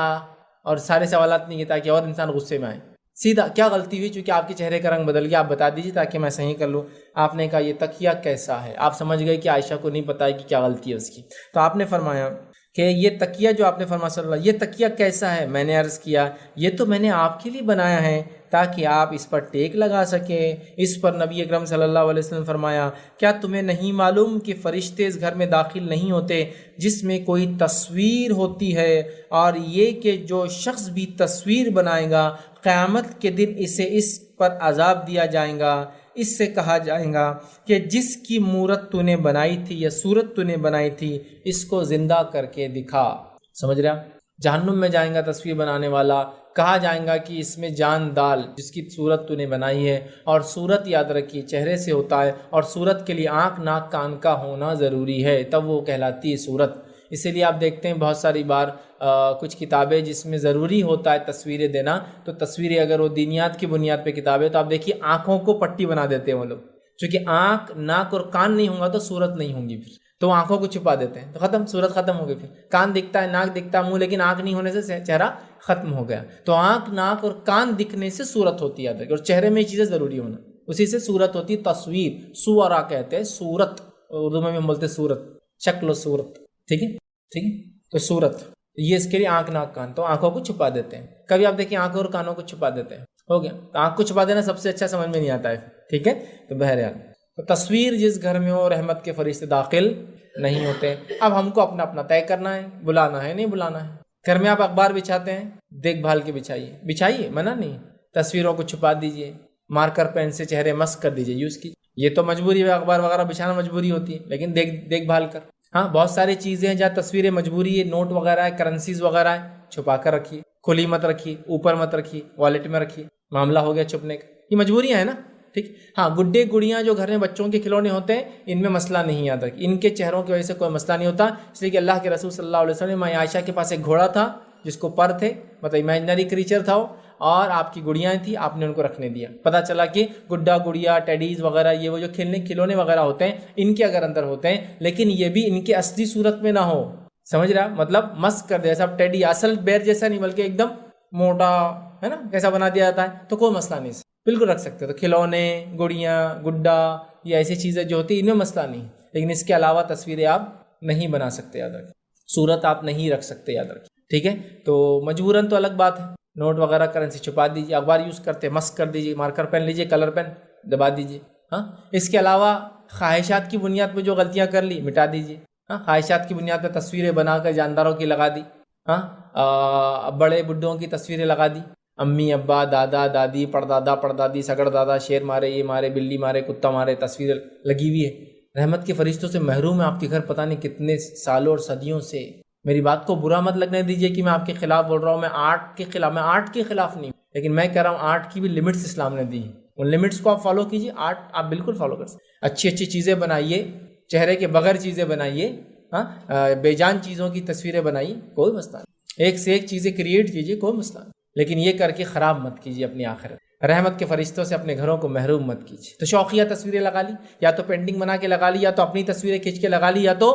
اور سارے سوالات نہیں تاکہ اور انسان غصے میں آئے، سیدھا کیا غلطی ہوئی، چونکہ آپ کے چہرے کا رنگ بدل گیا، آپ بتا دیجیے تاکہ میں صحیح کر لوں۔ آپ نے کہا یہ تکیہ کیسا ہے، آپ سمجھ گئے کہ عائشہ کو نہیں پتہ ہے کہ کیا غلطی ہے اس کی، تو آپ نے فرمایا کہ یہ تکیہ جو آپ نے فرمایا صلی اللہ، یہ تکیہ کیسا ہے؟ میں نے عرض کیا یہ تو میں نے آپ کے لیے بنایا ہے تاکہ آپ اس پر ٹیک لگا سکیں۔ اس پر نبی اکرم صلی اللہ علیہ وسلم فرمایا کیا تمہیں نہیں معلوم کہ فرشتے اس گھر میں داخل نہیں ہوتے جس میں کوئی تصویر ہوتی ہے، اور یہ کہ جو شخص بھی تصویر بنائے گا قیامت کے دن اسے اس پر عذاب دیا جائے گا، اس سے کہا جائے گا کہ جس کی مورت تو نے بنائی تھی یا صورت تو نے بنائی تھی اس کو زندہ کر کے دکھا۔ سمجھ رہے ہیں؟ جہنم میں جائیں گا تصویر بنانے والا، کہا جائے گا کہ اس میں جان ڈال جس کی صورت تو نے بنائی ہے، اور صورت یاد رکھیے چہرے سے ہوتا ہے، اور صورت کے لیے آنکھ ناک کان کا ہونا ضروری ہے، تب وہ کہلاتی ہے صورت۔ اسی لیے آپ دیکھتے ہیں بہت ساری بار کچھ کتابیں جس میں ضروری ہوتا ہے تصویریں دینا، تو تصویریں اگر وہ دینیات کی بنیاد پہ کتابیں تو آپ دیکھیے آنکھوں کو پٹی بنا دیتے ہیں وہ لوگ، چونکہ آنکھ ناک اور کان نہیں ہوں گا تو صورت نہیں ہوں گی، پھر تو آنکھوں کو چھپا دیتے ہیں تو ختم، صورت ختم ہو گئی۔ پھر کان دکھتا ہے، ناک دکھتا ہے، منہ، لیکن آنکھ نہیں ہونے سے چہرہ ختم ہو گیا۔ تو آنکھ ناک اور کان دکھنے سے صورت ہوتی ہے، اور چہرے میں یہ چیزیں ضروری ہونا، اسی سے صورت ہوتی ہے۔ تصویر سورا کہتے ہیں، صورت اردو میں بھی ہم بولتے ہیں صورت، شکل و صورت، ٹھیک ہے۔ ٹھیک ہے. تو صورت یہ اس کے لیے آنکھ ناک کان، تو آنکھوں کو چھپا دیتے ہیں. کبھی آپ دیکھیں آنکھوں اور کانوں کو چھپا دیتے ہیں، ہو گیا. تو آنکھ کو چھپا دینا سب سے اچھا سمجھ میں نہیں آتا ہے. ٹھیک ہے. تو بہرحال تو تصویر جس گھر میں ہو رحمت کے فرشتے داخل نہیں ہوتے. اب ہم کو اپنا اپنا طے کرنا ہے، بلانا ہے نہیں بلانا ہے. گھر میں آپ اخبار بچھاتے ہیں، دیکھ بھال کے بچھائیے، منع نہیں. تصویروں کو چھپا دیجئے، مارکر پین سے چہرے مسک کر دیجئے، یوز کیجیے. یہ تو مجبوری ہے، اخبار وغیرہ بچھانا مجبوری ہوتی ہے، لیکن دیکھ بھال کر. ہاں بہت ساری چیزیں ہیں جہاں تصویریں مجبوری ہے، نوٹ وغیرہ ہے، کرنسیز وغیرہ ہے، چھپا کر رکھیے، کھلی مت رکھیے، اوپر مت رکھیے، والیٹ میں رکھیے. معاملہ ہو گیا چھپنے کا. یہ مجبوریاں ہیں نا. ٹھیک. ہاں گڈے گڑیاں جو گھر میں بچوں کے کھلونے ہوتے ہیں، ان میں مسئلہ نہیں آتا، ان کے چہروں کی وجہ سے کوئی مسئلہ نہیں ہوتا. اس لیے کہ اللہ کے رسول صلی اللہ علیہ وسلم میں عائشہ کے پاس ایک گھوڑا تھا جس کو پر تھے، مطلب امیجنری کریچر تھا وہ، اور آپ کی گڑیاں تھیں، آپ نے ان کو رکھنے دیا. پتہ چلا کہ گڈا گڑیا ٹیڈیز وغیرہ یہ وہ جو کھلونے وغیرہ ہوتے ہیں، ان کے اگر اندر ہوتے ہیں، لیکن یہ بھی ان کے اصلی صورت میں نہ ہو. سمجھ رہا؟ مطلب مسک کر دے ایسا ٹیڈی اصل بیر جیسا نہیں بلکہ ایک دم موٹا ہے نا، کیسا بنا دیا جاتا ہے، تو کوئی مسئلہ نہیں. بالکل رکھ سکتے. تو کھلونے، گڑیاں، گڈا، یہ ایسی چیزیں جو ہوتی ہیں ان میں مسئلہ نہیں. لیکن اس کے علاوہ تصویریں آپ نہیں بنا سکتے، یاد رکھیں. صورت آپ نہیں رکھ سکتے، یاد رکھیں. ٹھیک ہے. تو مجبوراً تو الگ بات ہے. نوٹ وغیرہ کرنسی چھپا دیجیے، اخبار یوز کرتے مسک کر دیجیے، مارکر پین لیجیے، کلر پین دبا دیجیے. ہاں اس کے علاوہ خواہشات کی بنیاد پہ جو غلطیاں کر لی مٹا دیجیے. ہاں خواہشات کی بنیاد پہ تصویریں بنا کر جانداروں کی لگا دی. ہاں بڑے بڈھوں کی تصویریں لگا دی، امی ابا دادا دادی پردادا پردادی سگڑ دادا، شیر مارے، یہ مارے، بلی مارے، کتا مارے، تصویریں لگی ہوئی ہے. رحمت کے فرشتوں سے محروم ہے آپ کے گھر پتہ نہیں کتنے سالوں اور صدیوں سے. میری بات کو برا مت لگنے دیجیے کہ میں آپ کے خلاف بول رہا ہوں. میں آرٹ کے خلاف نہیں، لیکن میں کہہ رہا ہوں آرٹ کی بھی لمٹس اسلام نے دی. ان لمٹس کو آپ فالو کیجیے. آرٹ آپ بالکل فالو کر سکتے. اچھی اچھی چیزیں بنائیے، چہرے کے بغیر چیزیں بنائیے، ہاں بے جان چیزوں کی تصویریں بنائیے، کوئی مسئلہ نہیں. ایک سے ایک چیزیں کریٹ کیجیے، کوئی مسئلہ نہیں. لیکن یہ کر کے خراب مت کیجیے اپنی آخرت. رحمت کے فرشتوں سے اپنے گھروں کو محروم مت کیجیے. تو شوقیہ تصویریں لگا لی، یا تو پینٹنگ بنا کے لگا لی، یا تو اپنی تصویریں کھینچ کے لگا لی، یا تو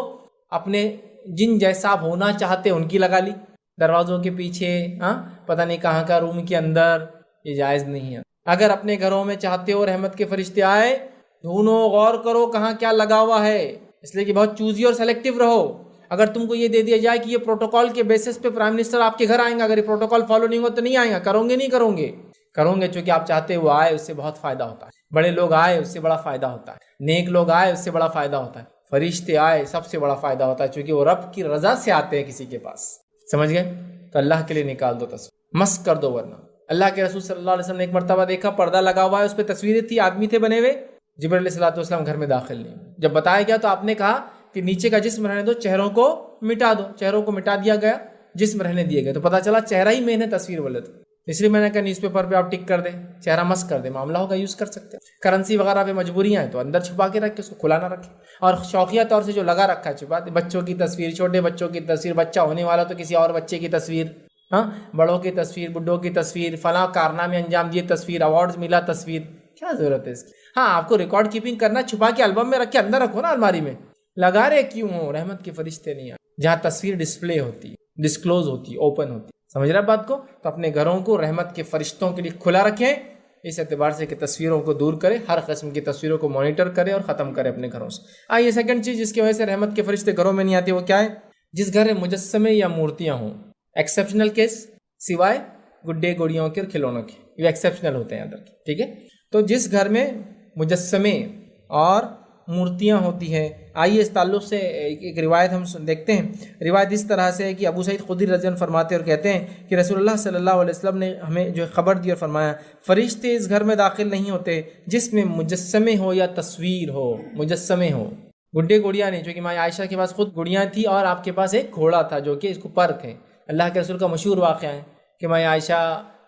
اپنے جن جیسا آپ ہونا چاہتے ان کی لگا لی دروازوں کے پیچھے، ہاں پتہ نہیں کہاں کا روم کے اندر. یہ جائز نہیں ہے. اگر اپنے گھروں میں چاہتے ہو رحمت کے فرشتے آئے، ڈھونڈو، غور کرو کہاں کیا لگا ہوا ہے. اس لیے کہ بہت چوزی اور سلیکٹیو رہو. اگر تم کو یہ دے دیا جائے کہ یہ پروٹوکول کے بیسس پہ پرائم منسٹر آپ کے گھر آئیں گا، اگر یہ پروٹوکول فالو نہیں ہوگا تو نہیں آئیں گا، کرو گے نہیں کرو گے؟ کرو گے. چونکہ آپ چاہتے وہ آئے، اس سے بہت فائدہ ہوتا ہے. بڑے لوگ آئے اس سے بڑا فائدہ ہوتا ہے، نیک لوگ آئے اس سے بڑا فائدہ ہوتا ہے، فرشتے آئے سب سے بڑا فائدہ ہوتا ہے، چونکہ وہ رب کی رضا سے آتے ہیں کسی کے پاس. سمجھ گئے؟ تو اللہ کے لیے نکال دو تصویر، مسک کر دو. ورنہ اللہ کے رسول صلی اللہ علیہ وسلم نے ایک مرتبہ دیکھا پردہ لگا ہوا ہے، اس پہ تصویریں تھی، آدمی تھے بنے ہوئے. جبرائیل علیہ الصلوۃ والسلام گھر میں داخل نہیں. جب بتایا گیا تو آپ نے کہا کہ نیچے کا جسم رہنے دو، چہروں کو مٹا دو. چہروں کو مٹا دیا گیا، جسم رہنے دیے گئے. تو پتہ چلا چہرہ ہی مین ہے تصویر بولے تو. اس لیے میں نے کہا نیوز پیپر پہ آپ ٹک کر دیں، چہرہ مسک کر دیں، معاملہ ہوگا، یوز کر سکتے ہیں. کرنسی وغیرہ پہ مجبوریاں ہیں تو اندر چھپا کے رکھ کے اس کو کھلا نہ رکھیں. اور شوقیہ طور سے جو لگا رکھا ہے چھپا دیں. بچوں کی تصویر، چھوٹے بچوں کی تصویر، بچہ ہونے والا تو کسی اور بچے کی تصویر، ہاں بڑوں کی تصویر، بڈھوں کی تصویر، فلاں کارنامے انجام دیے تصویر، ایوارڈز ملا تصویر. کیا ضرورت ہے اس کی؟ ہاں آپ کو ریکارڈ کیپنگ کرنا، چھپا کے البم میں رکھ کے اندر رکھو نا، الماری میں لگا رہے کیوں ہو؟ رحمت کے فرشتے نہیں آتے جہاں تصویر ڈسپلے ہوتی ہے، ڈسکلوز ہوتی ہے، اوپن ہوتی ہے. سمجھ رہے بات کو؟ تو اپنے گھروں کو رحمت کے فرشتوں کے لیے کھلا رکھیں، اس اعتبار سے کہ تصویروں کو دور کرے، ہر قسم کی تصویروں کو مانیٹر کرے اور ختم کرے اپنے گھروں سے. آئیے سیکنڈ چیز جس کی وجہ سے رحمت کے فرشتے گھروں میں نہیں آتے وہ کیا ہے؟ جس گھر میں مجسمے یا مورتیاں ہوں. ایکسیپشنل کیس سوائے گڈے گڑیوں کے اور کھلونوں کے، یہ ایکسیپشنل ہوتے ہیں اندر کے. ٹھیک ہے. تو جس گھر میں مجسمے اور مورتیاں ہوتی ہیں، آئیے اس تعلق سے ایک روایت ہم دیکھتے ہیں. روایت اس طرح سے ہے کہ ابو سعید خدری رضی اللہ عنہ فرماتے اور کہتے ہیں کہ رسول اللہ صلی اللہ علیہ وسلم نے ہمیں جو خبر دی اور فرمایا، فرشتے اس گھر میں داخل نہیں ہوتے جس میں مجسمے ہو یا تصویر ہو. مجسمے ہو، گڈے گڑیاں نہیں. جو کہ ماں عائشہ کے پاس خود گڑیاں تھیں اور آپ کے پاس ایک گھوڑا تھا جو کہ اس کو پر تھے. اللہ کے رسول کا مشہور واقعہ ہے کہ ماں عائشہ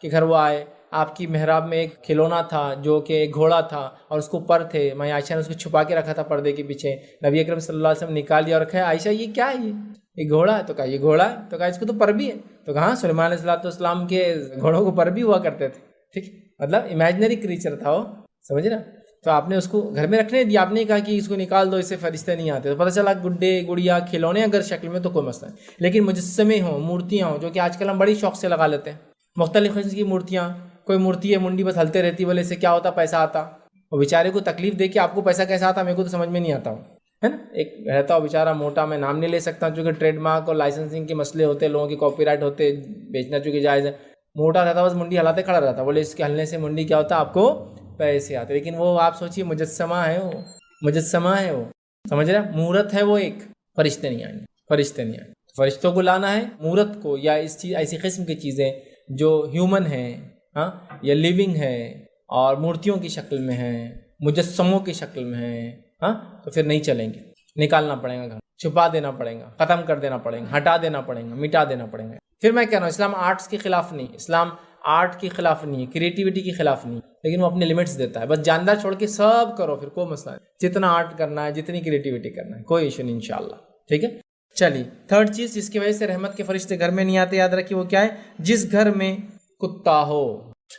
کے گھر وہ آئے، آپ کی محراب میں ایک کھلونا تھا جو کہ ایک گھوڑا تھا اور اس کو پر تھے. ماں عائشہ نے اس کو چھپا کے رکھا تھا پردے کے پیچھے. نبی اکرم صلی اللہ علیہ وسلم نکال لیا اور کہا عائشہ یہ کیا ہے؟ یہ گھوڑا ہے. تو کہا یہ گھوڑا ہے. تو کہا اس کو تو پر بھی ہے. تو کہا سلیمان علیہ السلام کے گھوڑوں کو پر بھی ہوا کرتے تھے. ٹھیک، مطلب امیجنری کریچر تھا وہ. سمجھ رہا؟ تو آپ نے اس کو گھر میں رکھنے دیا. آپ نے کہا کہ اس کو نکال دو، اس سے فرشتے نہیں آتے. تو پتہ چلا گڈے گڑیا کھلونے اگر شکل میں تو کوئی مسئلہ نہیں، لیکن مجسمے ہوں، مورتیاں ہوں، جو کہ آج کل ہم بڑی شوق سے لگا لیتے ہیں. مختلف قسم کی مورتیاں، کوئی مورتی ہے منڈی بس ہلتے رہتی، بولے اس سے کیا ہوتا؟ پیسہ آتا. اور بیچارے کو تکلیف دے کے آپ کو پیسہ کیسا آتا میرے کو تو سمجھ میں نہیں آتا ہوں، ہے نا. ایک رہتا ہو بیچارہ موٹا, میں نام نہیں لے سکتا چونکہ ٹریڈ مارک اور لائسنسنگ کے مسئلے ہوتے ہیں, لوگوں کی کاپی رائٹ ہوتے, بیچنا چونکہ جائز ہے. موٹا رہتا بس منڈی ہلاتے کھڑا رہتا, بولے اس کے ہلنے سے منڈی کیا ہوتا ہے, آپ کو پیسے آتے. لیکن وہ آپ سوچیے مجسمہ ہے, وہ مجسمہ ہے, وہ سمجھ رہے, مورت ہے وہ ایک. فرشتے نہیں آئیں گے, فرشتے نہیں آئیں گے. فرشتوں کو لانا ہے, مورت کو یا اس چیز ایسی قسم کی چیزیں جو ہیومن ہیں, ہاں, یا لیونگ ہے اور مورتیوں کی شکل میں ہیں, مجسموں کی شکل میں ہیں, ہاں, تو پھر نہیں چلیں گے. نکالنا پڑے گا گھر, چھپا دینا پڑے گا, ختم کر دینا پڑے گا, ہٹا دینا پڑے گا, مٹا دینا پڑے گا. پھر میں کہہ رہا ہوں اسلام آرٹس کے خلاف نہیں, اسلام آرٹ کے خلاف نہیں ہے, کریٹیوٹی کے خلاف نہیں, لیکن وہ اپنے لمٹس دیتا ہے. بس جاندار چھوڑ کے سب کرو, پھر کوئی مسئلہ نہیں. جتنا آرٹ کرنا ہے, جتنی کریٹیوٹی کرنا ہے, کوئی ایشو نہیں انشاءاللہ. ٹھیک ہے. چلیے, تھرڈ چیز جس کی وجہ سے رحمت کے فرشتے گھر میں نہیں آتے, یاد رکھیے وہ کیا ہے, جس گھر میں کتا ہو.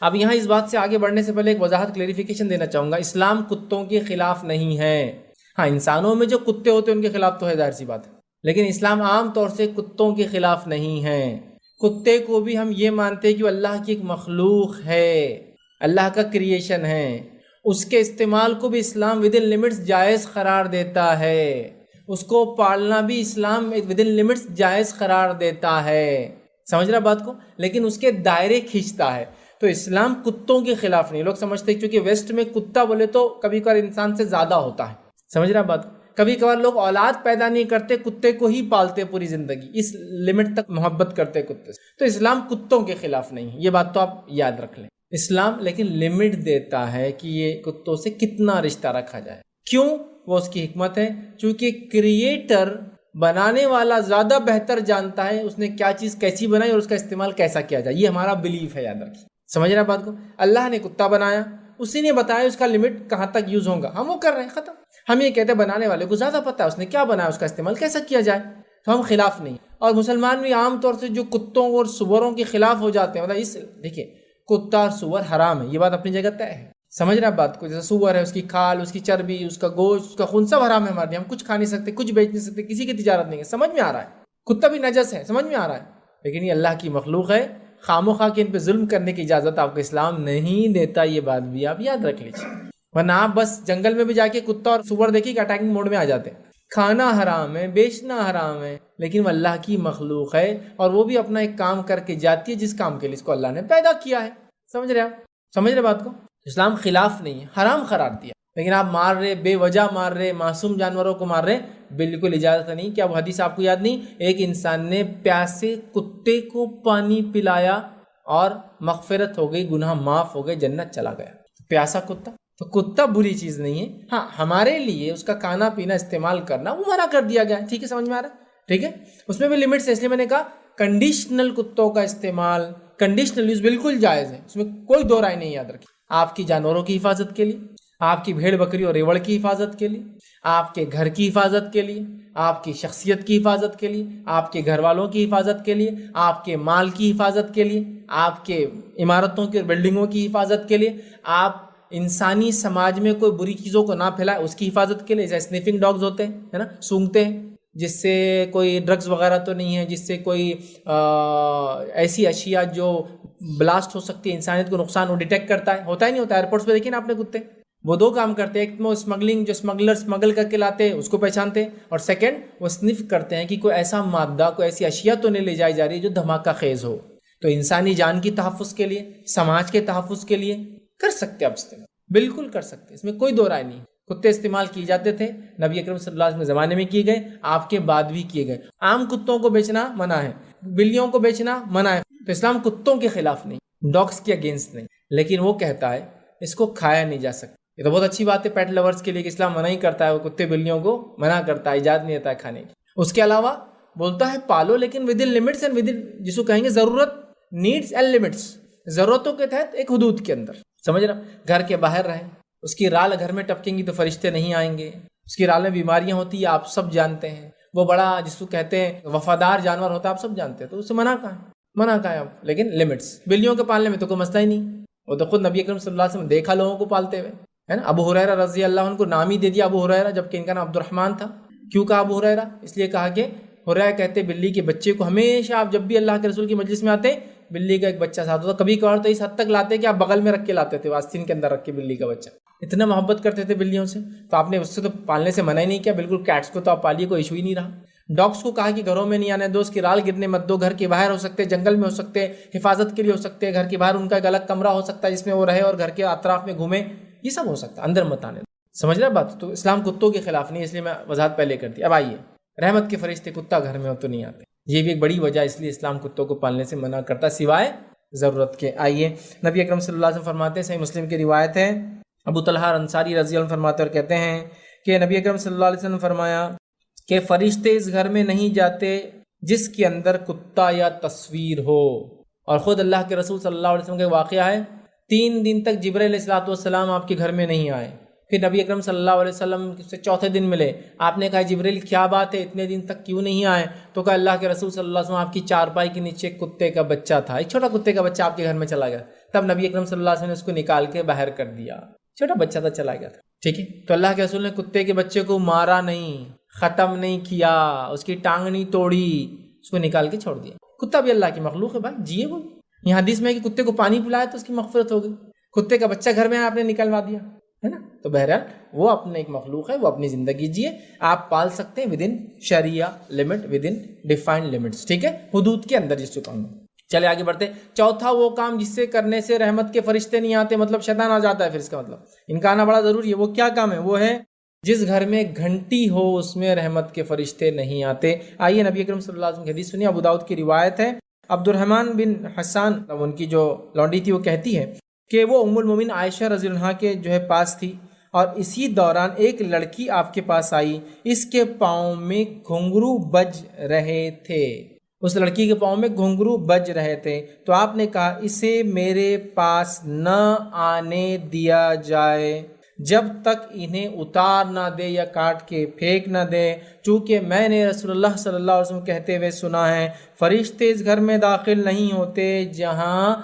اب یہاں اس بات سے آگے بڑھنے سے پہلے ایک وضاحت کلیریفیکیشن دینا چاہوں گا. اسلام کتوں کے خلاف نہیں ہے. ہاں, انسانوں میں جو کتے ہوتے ہیں ان کے خلاف تو ہے, ظاہر سی بات ہے, لیکن اسلام عام طور سے کتوں کے خلاف نہیں ہے. کتے کو بھی ہم یہ مانتے ہیں کہ وہ اللہ کی ایک مخلوق ہے, اللہ کا کریشن ہے. اس کے استعمال کو بھی اسلام ود ان لمٹس جائز قرار دیتا ہے. اس کو پالنا بھی اسلام ود ان لمٹس جائز قرار دیتا ہے. سمجھ رہا بات کو, لیکن اس کے دائرے کھینچتا ہے. تو اسلام کتوں کے خلاف نہیں. لوگ سمجھتے ہیں کیونکہ ویسٹ میں کتا بولے تو کبھی کبھار انسان سے زیادہ ہوتا ہے. سمجھ رہا بات, کبھی کبھار لوگ اولاد پیدا نہیں کرتے, کتے کو ہی پالتے پوری زندگی, اس لمٹ تک محبت کرتے کتے سے. تو اسلام کتوں کے خلاف نہیں ہے, یہ بات تو آپ یاد رکھ لیں. اسلام لیکن لمٹ دیتا ہے کہ یہ کتوں سے کتنا رشتہ رکھا جائے. کیوں؟ وہ اس کی حکمت ہے, چونکہ کریٹر بنانے والا زیادہ بہتر جانتا ہے اس نے کیا چیز کیسی بنائی اور اس کا استعمال کیسا کیا جائے. یہ ہمارا بلیف ہے, یاد رکھیے. سمجھ رہے بات کو. اللہ نے کتا بنایا, اسی نے بتایا اس کا لمٹ کہاں تک یوز ہوگا, ہم وہ کر رہے ہیں, ختم. ہم یہ کہتے ہیں بنانے والے کو زیادہ پتہ ہے اس نے کیا بنایا, اس کا استعمال کیسا کیا جائے, تو ہم خلاف نہیں. اور مسلمان بھی عام طور سے جو کتوں اور سوروں کے خلاف ہو جاتے ہیں, مطلب دیکھیے کتا اور سور حرام ہے, یہ بات اپنی جگہ طے ہے. سمجھ رہے ہیں بات کو. جیسے سور ہے, اس کی کھال, اس کی چربی, اس کا گوشت, اس کا خون سب حرام ہے ہمارے لیے. ہم کچھ کھا نہیں سکتے, کچھ بیچ نہیں سکتے, کسی کی تجارت نہیں ہے. سمجھ میں آ رہا ہے. کتا بھی نجس ہے, سمجھ میں آ رہا ہے, لیکن یہ اللہ کی مخلوق ہے. خام و خواہ کے ان پہ ظلم کرنے کی اجازت آپ کو اسلام نہیں دیتا. یہ بات بھی آپ یاد رکھ لیجیے, ورنہ آپ بس جنگل میں بھی جا کے کتا اور سور دیکھیے کہ اٹیکنگ موڈ میں آ جاتے ہیں. کھانا حرام ہے, بیچنا حرام ہے, لیکن وہ اللہ کی مخلوق ہے اور وہ بھی اپنا ایک کام کر کے جاتی ہے جس کام کے لیے اس کو اللہ نے پیدا کیا ہے. سمجھ رہے آپ, سمجھ رہے بات کو. اسلام خلاف نہیں ہے, حرام قرار دیا, لیکن آپ مار رہے, بے وجہ مار رہے, معصوم جانوروں کو مار رہے, بالکل اجازت نہیں. کیا وہ حدیث آپ کو یاد نہیں, ایک انسان نے پیاسے کتے کو پانی پلایا اور مغفرت ہو گئی, گناہ معاف ہو گئے, جنت چلا گیا. پیاسا کتا, تو کتا بری چیز نہیں ہے. ہاں, ہمارے لیے اس کا کھانا پینا استعمال کرنا وہ منع کر دیا گیا ہے. ٹھیک ہے, سمجھ میں آ رہا ہے. ٹھیک ہے, اس میں بھی لمٹس ہے. اس لیے میں نے کہا کنڈیشنل کتوں کا استعمال, کنڈیشنل یوز بالکل جائز ہے, اس میں کوئی دو رائے نہیں. یاد رکھیے, آپ کی جانوروں کی حفاظت کے لیے, آپ کی بھیڑ بکری اور ریوڑ کی حفاظت کے لیے, آپ کے گھر کی حفاظت کے لیے, آپ کی شخصیت کی حفاظت کے لیے, آپ کے گھر والوں کی حفاظت کے لیے, آپ کے مال کی حفاظت کے لیے, آپ کے عمارتوں کی اور بلڈنگوں کی حفاظت کے لیے, آپ انسانی سماج میں کوئی بری چیزوں کو نہ پھیلائے اس کی حفاظت کے لیے. جیسے اسنیفنگ ڈاگز ہوتے ہیں, ہے نا, سونگھتے ہیں, جس سے کوئی ڈرگز وغیرہ تو نہیں ہے, جس سے کوئی ایسی اشیاء جو بلاسٹ ہو سکتی ہے, انسانیت کو نقصان, وہ ڈیٹیکٹ کرتا ہے. ہوتا ہی نہیں ہوتا. ایئرپورٹس پہ دیکھیں نا آپ نے کتے, وہ دو کام کرتے ہیں. ایک وہ اسمگلنگ, جو اسمگلر اسمگل کر کے لاتے ہیں اس کو پہچانتے ہیں, اور سیکنڈ وہ سنف کرتے ہیں کہ کوئی ایسا مادہ, کوئی ایسی اشیاء تو نہیں لے جائی جا رہی جو دھماکہ خیز ہو. تو انسانی جان کی تحفظ کے لیے, سماج کے تحفظ کے لیے کر سکتے ہیں آپ استعمال, بالکل کر سکتے, اس میں کوئی دو رائے نہیں. کتے استعمال کیے جاتے تھے, نبی اکرم صلی اللہ علیہ وسلم کے زمانے میں کیے گئے, آپ کے بعد بھی کیے گئے. عام کتوں کو بیچنا منع ہے, بلیوں کو بیچنا منع ہے. تو اسلام کتوں کے خلاف نہیں, ڈاگس کے اگینسٹ نہیں, لیکن وہ کہتا ہے اس کو کھایا نہیں جا سکتا. یہ تو بہت اچھی بات ہے پیٹ لورز کے لیے کہ اسلام منع ہی کرتا ہے, وہ کتے بلیوں کو منع کرتا ہے, اجازت نہیں دیتا ہے کھانے کی. اس کے علاوہ بولتا ہے پالو, لیکن with in limits and with in, جس کو کہیں گے ضرورت, نیڈس اینڈ لمٹس, ضرورتوں کے تحت ایک حدود کے اندر. سمجھ رہا, گھر کے باہر رہیں. اس کی رال گھر میں ٹپکیں گی تو فرشتے نہیں آئیں گے. اس کی رال میں بیماریاں ہوتی ہیں, آپ سب جانتے ہیں. وہ بڑا جس کو کہتے ہیں وفادار جانور ہوتا ہے, آپ سب جانتے ہیں. تو اس سے منع کہاں ہے, منع کہاں ہے آپ, لیکن لمٹس. بلیوں کے پالنے میں تو کوئی مسئلہ ہی نہیں, وہ تو خود نبی اکرم صلی اللہ علیہ وسلم دیکھا لوگوں کو پالتے ہوئے, ہے نا. ابو ہریرہ رضی اللہ عنہ کو نام ہی دے دیا ابو ہریرہ, جبکہ ان کا نام عبد الرحمن تھا. کیوں کہا ابو ہریرہ؟ اس لیے کہا کہ ہریرہ کہتے بلی کے بچے کو ہمیشہ, آپ جب بھی اللہ کے رسول کی مجلس میں آتے بلی کا ایک بچہ ساتھ ہوتا. کبھی کبھار تو اس حد تک لاتے کہ آپ بغل میں رکھ کے لاتے تھے, آستین کے اندر رکھ کے بلی کا بچہ. اتنا محبت کرتے تھے بلیوں سے، تو آپ نے اس سے تو پالنے سے منع ہی نہیں کیا، بالکل کیٹس کو تو آپ پالیے، کوئی ایشو ہی نہیں رہا۔ ڈاگس کو کہا کہ گھروں میں نہیں آنے دو، اس کی رال گرنے مت دو، گھر کے باہر ہو سکتے، جنگل میں ہو سکتے، حفاظت کے لیے ہو سکتے، گھر کے باہر ان کا ایک الگ کمرہ ہو سکتا ہے جس میں وہ رہے اور گھر کے اطراف میں گھومے، یہ سب ہو سکتا ہے، اندر مت آنے دو۔ سمجھ رہے بات؟ تو اسلام کتوں کے خلاف نہیں، اس لیے میں وضاحت پہلے کر دی۔ اب آئیے، رحمت کے فرشتے کتا گھر میں ہو تو نہیں آتے، یہ بھی ایک بڑی وجہ، اس لیے اسلام کتوں کو پالنے سے منع کرتا سوائے ضرورت کے۔ آئیے، نبی اکرم صلی اللہ علیہ وسلم فرماتے ہیں، صحیح مسلم کی روایت ہے، ابو طلحہ انصاری رضی اللہ عنہ فرماتے اور کہتے ہیں کہ نبی اکرم صلی اللہ علیہ وسلم فرمایا کہ فرشتے اس گھر میں نہیں جاتے جس کے اندر کتا یا تصویر ہو۔ اور خود اللہ کے رسول صلی اللہ علیہ وسلم کا واقعہ ہے، 3 دن تک جبرائیل علیہ الصلوۃ والسلام آپ کے گھر میں نہیں آئے، پھر نبی اکرم صلی اللہ علیہ وسلم سے چوتھے دن ملے، آپ نے کہا جبرائیل کیا بات ہے اتنے دن تک کیوں نہیں آئے؟ تو کہا اللہ کے رسول صلی اللہ علیہ وسلم آپ کی چارپائی کے نیچے ایک کتے کا بچہ تھا، ایک چھوٹا کتے کا بچہ آپ کے گھر میں چلا گیا، تب نبی اکرم صلی اللہ علیہ وسلم نے اس کو نکال کے باہر کر دیا، چھوٹا بچہ تھا چلا گیا تھا، ٹھیک ہے۔ تو اللہ کے رسول نے کتے کے بچے کو مارا نہیں، ختم نہیں کیا، اس کی ٹانگ نہیں توڑی، اس کو نکال کے چھوڑ دیا۔ کتا بھی اللہ کی مخلوق ہے بھائی، جیے وہ، یہ حدیث میں ہے کہ کتے کو پانی پلایا تو اس کی مغفرت ہو گئی، کتے کا بچہ گھر میں آپ نے نکلوا دیا ہے نا۔ تو بہرحال وہ اپنے ایک مخلوق ہے، وہ اپنی زندگی جیے، آپ پال سکتے ہیں ودن شریعہ لمٹ، ودن ڈیفائنڈ لمٹس، ٹھیک ہے، حدود کے اندر جس کو کہوں۔ چلے آگے بڑھتے، چوتھا وہ کام جس سے کرنے سے رحمت کے فرشتے نہیں آتے، مطلب شیطان آ جاتا ہے، پھر اس کا مطلب ان کا آنا بڑا ضروری ہے۔ وہ کیا کام ہے؟ وہ ہے جس گھر میں گھنٹی ہو اس میں رحمت کے فرشتے نہیں آتے۔ آئیے نبی اکرم صلی اللہ علیہ وسلم کی حدیث سنیے، ابو داؤد کی روایت ہے، عبد الرحمن بن حسان ان کی جو لونڈی تھی وہ کہتی ہے کہ وہ ام المومنین عائشہ رضی اللہ عنہا کے جو ہے پاس تھی، اور اسی دوران ایک لڑکی آپ کے پاس آئی، اس کے پاؤں میں گھنگرو بج رہے تھے، اس لڑکی کے پاؤں میں گھنگرو بج رہے تھے، تو آپ نے کہا اسے میرے پاس نہ آنے دیا جائے جب تک انہیں اتار نہ دے یا کاٹ کے پھینک نہ دے، چونکہ میں نے رسول اللہ صلی اللہ علیہ وسلم کہتے ہوئے سنا ہے فرشتے اس گھر میں داخل نہیں ہوتے جہاں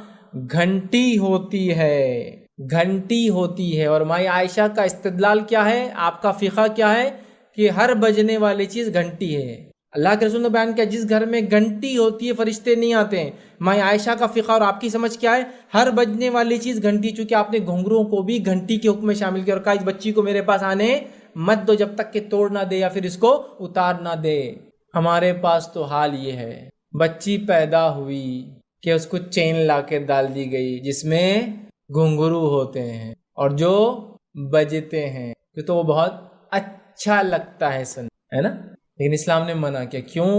گھنٹی ہوتی ہے، گھنٹی ہوتی ہے۔ اور مائی عائشہ کا استدلال کیا ہے، آپ کا فقہ کیا ہے کہ ہر بجنے والی چیز گھنٹی ہے۔ اللہ کے رسول نے بیان کیا جس گھر میں گھنٹی ہوتی ہے فرشتے نہیں آتے ہیں۔ مائی عائشہ کا فقہ اور آپ کی سمجھ کیا ہے، ہر بجنے والی چیز گھنٹی، چونکہ آپ نے گھنگروں کو بھی گھنٹی کے حکم میں شامل کیا اور کہا اس بچی کو میرے پاس آنے مت دو جب تک کہ توڑ نہ دے یا پھر اس کو اتار نہ دے۔ ہمارے پاس تو حال یہ ہے، بچی پیدا ہوئی کہ اس کو چین لا کے ڈال دی گئی جس میں گھنگرو ہوتے ہیں اور جو بجتے ہیں، تو وہ بہت اچھا لگتا ہے سن، ہے نا، لیکن اسلام نے منع کیا۔ کیوں؟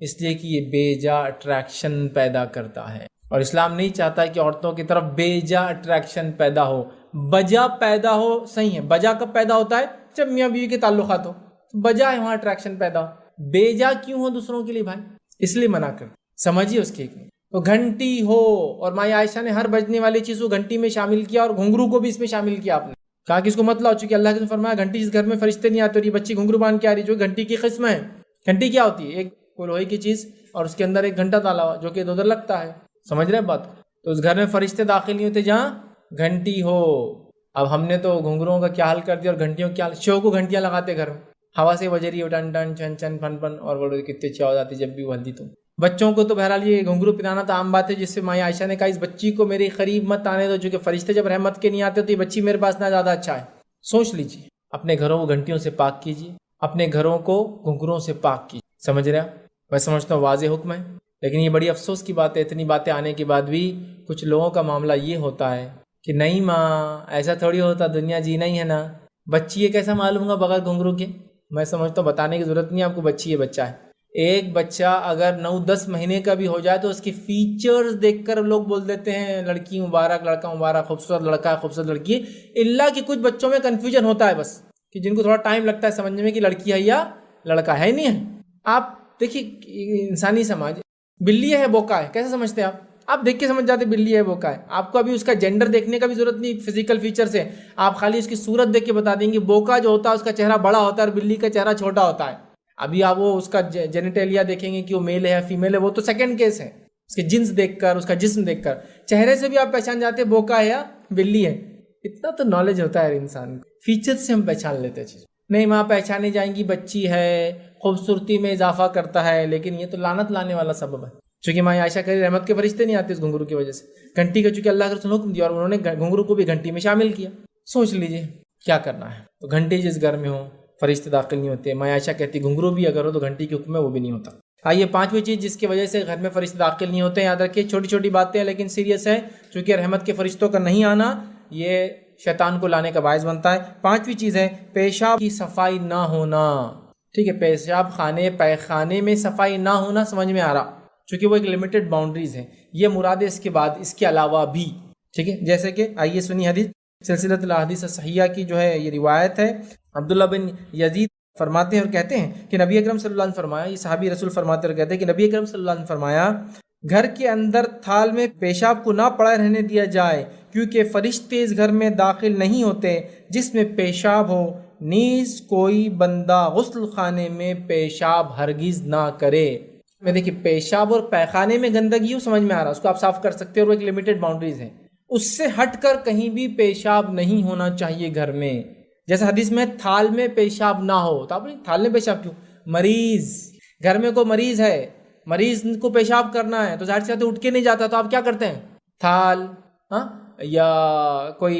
اس لیے کہ یہ بے جا اٹریکشن پیدا کرتا ہے، اور اسلام نہیں چاہتا کہ عورتوں کی طرف بے جا اٹریکشن پیدا ہو۔ بجا پیدا ہو صحیح ہے، بجا کب پیدا ہوتا ہے؟ جب میاں بیوی کے تعلقات ہو، بجا ہے وہاں اٹریکشن پیدا ہو، بے جا کیوں ہو دوسروں کے لیے بھائی؟ اس لیے منع کر، سمجھیے اس کی حکمت۔ تو گھنٹی ہو، اور مائی عائشہ نے ہر بجنے والی چیز کو گھنٹی میں شامل کیا اور گھنگرو کو بھی اس میں شامل کیا، آپ نے کہا کہ اس کو مت لاؤ، چونکہ اللہ کے نے فرمایا گھنٹی جس گھر میں فرشتے نہیں آتے، اور یہ بچی گھنگرو باندھ کے آ رہی جو گھنٹی کی قسم ہے۔ گھنٹی کیا ہوتی ہے؟ ایک لوہے کی چیز اور اس کے اندر ایک گھنٹا ڈالا ہوا جو کہ ادھر لگتا ہے، سمجھ رہے ہیں بات؟ تو اس گھر میں فرشتے داخل نہیں ہوتے جہاں گھنٹی ہو۔ اب ہم نے تو گھنگروں کا کیا حال کر دیا اور گھنٹیوں کیا حال، شو کو گھنٹیاں لگاتے گھر میں، ہوا سے بج رہی ہو ٹن ٹن چن چن پھن پھن، اور بولو کتنے اچھا ہو جاتی جب بھی وہ ہلدی۔ تو بچوں کو تو بہرحال یہ گھنگرو پہنانا تو عام بات ہے، جس سے مائی عائشہ نے کہا اس بچی کو میرے قریب مت آنے دو، چونکہ فرشتے جب رحمت کے نہیں آتے تو یہ بچی میرے پاس نہ زیادہ اچھا ہے۔ سوچ لیجیے، اپنے گھروں کو گھنٹیوں سے پاک کیجیے، اپنے گھروں کو گھنگروں سے پاک کیجیے، سمجھ رہے ہیں؟ میں سمجھتا ہوں واضح حکم ہے، لیکن یہ بڑی افسوس کی بات ہے، اتنی باتیں آنے کے بعد بھی کچھ لوگوں کا معاملہ یہ ہوتا ہے کہ نہیں ماں ایسا تھوڑی ہوتا، دنیا جینا ہی ہے نا، بچی ہے کیسا معلوم گا بغیر گھنگرو کے؟ میں سمجھتا ہوں بتانے کی ضرورت نہیں ہے آپ کو، بچی ہے بچہ ہے۔ ایک بچہ اگر 9-10 مہینے کا بھی ہو جائے تو اس کی فیچرز دیکھ کر لوگ بول دیتے ہیں لڑکی مبارک، لڑکا مبارک، خوبصورت لڑکا ہے، خوبصورت لڑکی ہے۔ اللہ کی کچھ بچوں میں کنفیوژن ہوتا ہے بس، کہ جن کو تھوڑا ٹائم لگتا ہے سمجھنے میں کہ لڑکی ہے یا لڑکا ہے، نہیں ہے۔ آپ دیکھیے انسانی سماج، بلی ہے بوکا ہے، کیسے سمجھتے ہیں آپ دیکھ کے سمجھ جاتے بلی ہے بوکا ہے، آپ کو ابھی اس کا جینڈر دیکھنے کا بھی ضرورت نہیں، فزیکل فیچر سے آپ خالی اس کی صورت دیکھ کے بتا دیں گے۔ بوکا جو ہوتا ہے اس کا چہرہ بڑا ہوتا ہے اور بلی کا چہرہ چھوٹا ہوتا ہے۔ ابھی آپ وہ اس کا جینیٹیلیا دیکھیں گے کہ وہ میل ہے فیمیل ہے، وہ تو سیکنڈ کیس ہے، اس کے جنس دیکھ کر، اس کا جسم دیکھ کر، چہرے سے بھی آپ پہچان جاتے ہیں بوکا ہے یا بلی ہے۔ اتنا تو نالج ہوتا ہے انسان کو، فیچر سے ہم پہچان لیتے ہیں چیز۔ نہیں ماں پہچانی جائیں گی بچی ہے، خوبصورتی میں اضافہ کرتا ہے، لیکن یہ تو لعنت لانے والا سبب ہے، چونکہ ماں عائشہ کہہ رہی رحمت کے فرشتے نہیں آتے اس گھنگرو کی وجہ سے، گھنٹی کا چونکہ اللہ کے رسول نے حکم دیا اور انہوں نے گھنگرو کو بھی گھنٹی میں شامل کیا۔ سوچ لیجئے کیا کرنا ہے. تو گھنٹی جس گھر میں ہو فرشتے داخل نہیں ہوتے. ماں عائشہ کہتی گھنگرو بھی اگر ہو تو گھنٹی کے حکم میں وہ بھی نہیں ہوتا. آئیے پانچویں چیز جس کی وجہ سے گھر میں فرشتے داخل نہیں ہوتے. یاد رکھیے چھوٹی چھوٹی باتیں ہیں لیکن سیریس ہے، چونکہ رحمت کے فرشتوں کا نہیں آنا یہ شیطان کو لانے کا باعث بنتا ہے. پانچویں چیز ہے پیشاب کی صفائی نہ ہونا. ٹھیک ہے، پیشاب خانے پیخانے میں صفائی نہ ہونا سمجھ میں آ رہا، چونکہ وہ ایک لمیٹڈ باؤنڈریز ہے. یہ مراد ہے اس کے بعد اس کے علاوہ بھی. ٹھیک ہے، جیسے کہ آئیے سنی حدیث سلسلۃ الاحادیث الصحیحہ کی جو ہے یہ روایت ہے. عبداللہ بن یزید فرماتے ہیں اور کہتے ہیں کہ نبی اکرم صلی اللہ علیہ وسلم فرمایا، یہ صحابی رسول فرماتے اور کہتے ہیں کہ نبی اکرم صلی اللہ علیہ وسلم فرمایا گھر کے اندر تھال میں پیشاب کو نہ پڑا رہنے دیا جائے، کیونکہ فرشتے اس گھر میں داخل نہیں ہوتے جس میں پیشاب ہو. نیز کوئی بندہ غسل خانے میں پیشاب ہرگز نہ کرے. میں دیکھیے پیشاب اور پیخانے میں گندگی ہو سمجھ میں آ رہا، اس کو آپ صاف کر سکتے اور وہ ایک لمیٹڈ باؤنڈریز ہے. اس سے ہٹ کر کہیں بھی پیشاب نہیں ہونا چاہیے گھر میں. جیسے حدیث میں تھال میں پیشاب نہ ہو، تو آپ تھال میں پیشاب کیوں؟ مریض گھر میں کوئی مریض ہے، مریض کو پیشاب کرنا ہے تو ظاہر سی بات ہے اٹھ کے نہیں جاتا، تو آپ کیا کرتے ہیں؟ تھال یا کوئی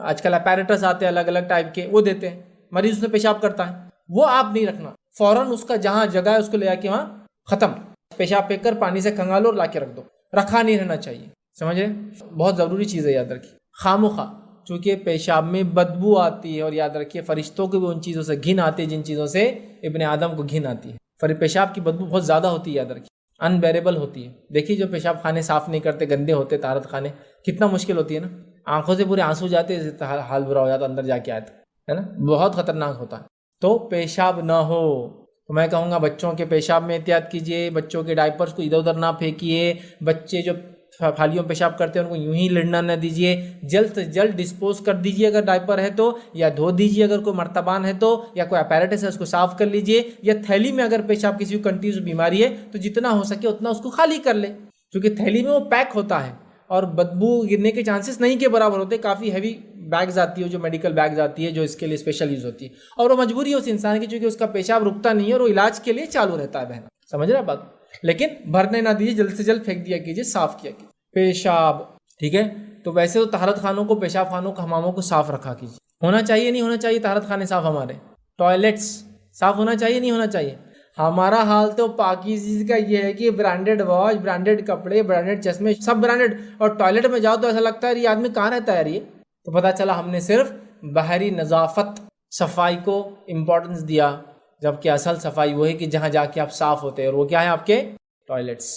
آج کل اپیریٹس آتے ہیں الگ الگ ٹائپ کے وہ دیتے ہیں. مریض اس میں پیشاب کرتا ہے، وہ آپ نہیں رکھنا. فوراً اس کا جہاں جگہ ہے اس کو لے آ کے وہاں ختم، پیشاب پھینک کر پانی سے کھنگالو اور لا کے رکھ دو. رکھا نہیں رہنا چاہیے. سمجھے؟ بہت ضروری چیز ہے یاد رکھیے. خاموخواہ چونکہ پیشاب میں بدبو آتی ہے، اور یاد رکھیے فرشتوں کو بھی ان چیزوں سے گھن آتی ہے جن چیزوں سے ابن آدم کو گھن آتی ہے. پیشاب کی بدبو بہت زیادہ ہوتی ہے، یاد رکھیے انبیریبل ہوتی ہے. دیکھیے جو پیشاب خانے صاف نہیں کرتے گندے ہوتے طہارت خانے، کتنا مشکل ہوتی ہے نا. آنکھوں سے پورے آنسو جاتے، حال برا ہو جاتا اندر جا کے آتا ہے نا، بہت خطرناک ہوتا ہے. تو پیشاب نہ ہو. تو میں کہوں گا بچوں کے پیشاب میں احتیاط کیجیے، بچوں کے ڈائپرز کو ادھر ادھر نہ پھینکیے. بچے جو تھالیوں میں پیشاب کرتے ہیں ان کو یوں ہی لڑنا نہ دیجیے. جلد سے جلد ڈسپوز کر دیجیے اگر ڈائپر ہے تو، یا دھو دیجیے اگر کوئی مرتبان ہے تو، یا کوئی اپیریٹس ہے اس کو صاف کر لیجیے. یا تھیلی میں اگر پیشاب کسی کو کنٹینیوس بیماری ہے تو جتنا ہو سکے اتنا اس کو خالی کر لے، کیونکہ تھیلی میں وہ پیک ہوتا ہے اور بدبو گرنے کے چانسز نہیں کے برابر ہوتے. کافی ہیوی بیگز آتی ہے جو میڈیکل بیگز آتی ہے جو اس کے لیے اسپیشل یوز ہوتی ہے، اور وہ مجبوری ہے اس انسان کی چونکہ اس کا پیشاب رکتا نہیں ہے اور وہ علاج کے لیے چالو رہتا ہے. بہنا سمجھ رہے بات؟ لیکن بھرنے نہ دیجیے، جلد سے جلد پھینک دیا کیجیے، صاف کیا کیجیے پیشاب. ٹھیک ہے، تو ویسے تو طہارت خانوں کو، پیشاب خانوں کو، حماموں کو صاف رکھا کیجیے. ہونا چاہیے نہیں ہونا چاہیے طہارت خانے صاف؟ ہمارے ٹوائلٹس صاف ہونا چاہیے نہیں ہونا چاہیے؟ ہمارا حال تو پاکیزگی کا یہ ہے کہ برانڈیڈ واچ، برانڈیڈ کپڑے، برانڈیڈ چشمے، سب برانڈیڈ، اور ٹوائلٹ میں جاؤ تو ایسا لگتا ہے یہ آدمی کہاں رہتا ہے یہ. تو پتہ چلا ہم نے صرف باہری نظافت صفائی کو امپورٹنس دیا، جبکہ اصل صفائی وہ ہے کہ جہاں جا کے آپ صاف ہوتے ہیں، اور وہ کیا ہے آپ کے ٹوائلٹس،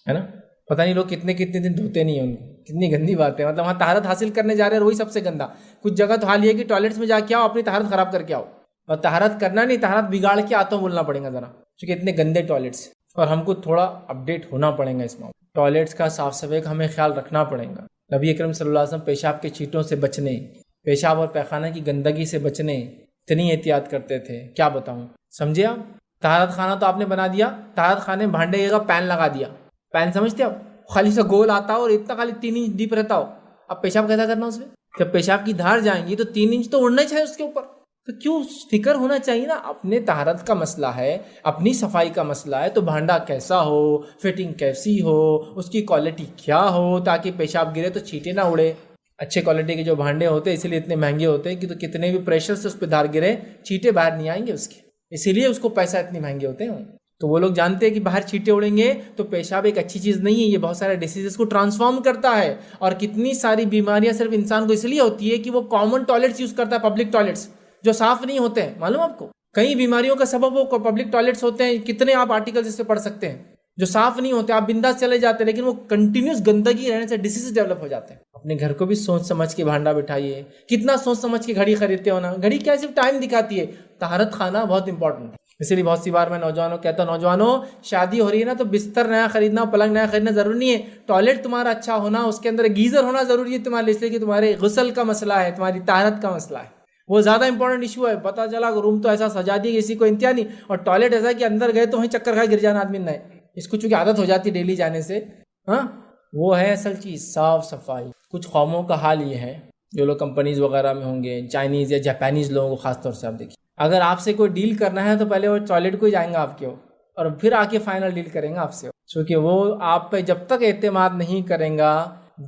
ہے نا. پتہ نہیں لوگ کتنے دن دھوتے نہیں ہیں ان کو. کتنی گندی بات ہے، مطلب وہاں طہارت حاصل کرنے جا رہے ہیں وہی سب سے گندا. کچھ جگہ تو حال یہ ہے کہ ٹوائلٹس میں جا کے آؤ اپنی طہارت خراب کر کے آؤ، اور طہارت کرنا نہیں، طہارت بگاڑ کے آتا ہوں بولنا پڑے گا ذرا، کیونکہ اتنے گندے ٹوائلٹس. اور ہم کو تھوڑا اپڈیٹ ہونا پڑے گا اس معاملے. ٹوائلٹس کا صاف صفائی کا ہمیں خیال رکھنا پڑے گا. نبی اکرم صلی اللہ علیہ وسلم پیشاب کے چھینٹوں سے بچنے، پیشاب اور پیخانہ کی گندگی سے بچنے اتنی احتیاط کرتے تھے کیا بتاؤں. سمجھے آپ؟ طہارت خانہ تو آپ نے بنا دیا، طہارت خانے میں بھانڈے کا پین لگا دیا. پین سمجھتے آپ؟ خالی سے گول آتا ہو اور اتنا خالی 3 انچ ڈیپ رہتا ہو. اب پیشاب کیسا کرنا اس میں؟ جب پیشاب کی دھار جائیں گی تو 3 انچ تو اڑنا ہی چاہیے اس کے اوپر. تو کیوں فکر ہونا چاہیے نا، اپنے طہارت کا مسئلہ ہے، اپنی صفائی کا مسئلہ ہے، تو بھانڈا کیسا ہو، فٹنگ کیسی ہو، اس کی کوالٹی کیا ہو، تاکہ پیشاب گرے تو چھینٹے نہ اڑے. اچھے کوالٹی کے جو بھانڈے ہوتے ہیں اسی لیے اتنے مہنگے ہوتے ہیں کہ تو کتنے بھی پریشر سے اس پہ دھار گرے چھینٹے باہر نہیں آئیں گے اس کے، اسی لیے اس کو پیسہ اتنے مہنگے ہوتے ہیں. تو وہ لوگ جانتے ہیں کہ باہر چھینٹے اڑیں گے تو پیشاب ایک اچھی چیز نہیں ہے، یہ بہت سارے ڈیسیزز کو ٹرانسفارم کرتا ہے. اور کتنی ساری بیماریاں صرف انسان کو اس لیے ہوتی ہے کہ وہ کامن ٹوائلٹس یوز کرتا ہے، پبلک ٹوائلٹس جو صاف نہیں ہوتے ہیں. معلوم آپ کو کئی بیماریوں کا سبب وہ پبلک ٹوائلٹس ہوتے ہیں. کتنے آپ آرٹیکل اس سے پڑھ سکتے ہیں جو صاف نہیں ہوتے، آپ بنداس چلے جاتے لیکن وہ کنٹینیوس گندگی رہنے سے ڈیسیز ڈیولپ ہو جاتے ہیں. اپنے گھر کو بھی سوچ سمجھ کے بھانڈا بٹھائیے. کتنا سوچ سمجھ کے گھڑی خریدتے ہو نا، گھڑی کیا صرف ٹائم دکھاتی ہے، طہارت خانہ بہت امپورٹنٹ ہے. اسی لیے بہت سی بار میں نوجوانوں کہتا ہوں، نوجوانوں شادی ہو رہی ہے نا تو بستر نیا خریدنا، پلنگ نیا خریدنا ضروری نہیں ہے. ٹوائلٹ تمہارا اچھا ہونا، اس کے اندر گیزر ہونا ضروری ہے تمہارے لیے، اس لیے کہ تمہارے غسل کا مسئلہ ہے، تمہاری طہارت کا مسئلہ ہے، وہ زیادہ امپورٹنٹ ایشو ہے. پتہ چلا روم تو ایسا سجا دیا کسی کو انتہا نہیں، اور ٹوائلٹ ایسا کہ اندر گئے تو وہیں چکر کھائے گر جانا آدمی نہ. اس کو چونکہ عادت ہو جاتی ہے ڈیلی جانے سے. ہاں وہ ہے اصل چیز صاف صفائی. کچھ قوموں کا حال یہ ہے جو لوگ کمپنیز وغیرہ میں ہوں گے، چائنیز یا جاپانیز لوگوں کو خاص طور سے آپ دیکھیے، اگر آپ سے کوئی ڈیل کرنا ہے تو پہلے وہ ٹوائلٹ کو ہی جائیں گا آپ کے، اور پھر آ کے فائنل ڈیل کریں گا آپ سے، کیونکہ وہ آپ پہ جب تک اعتماد نہیں کریں گا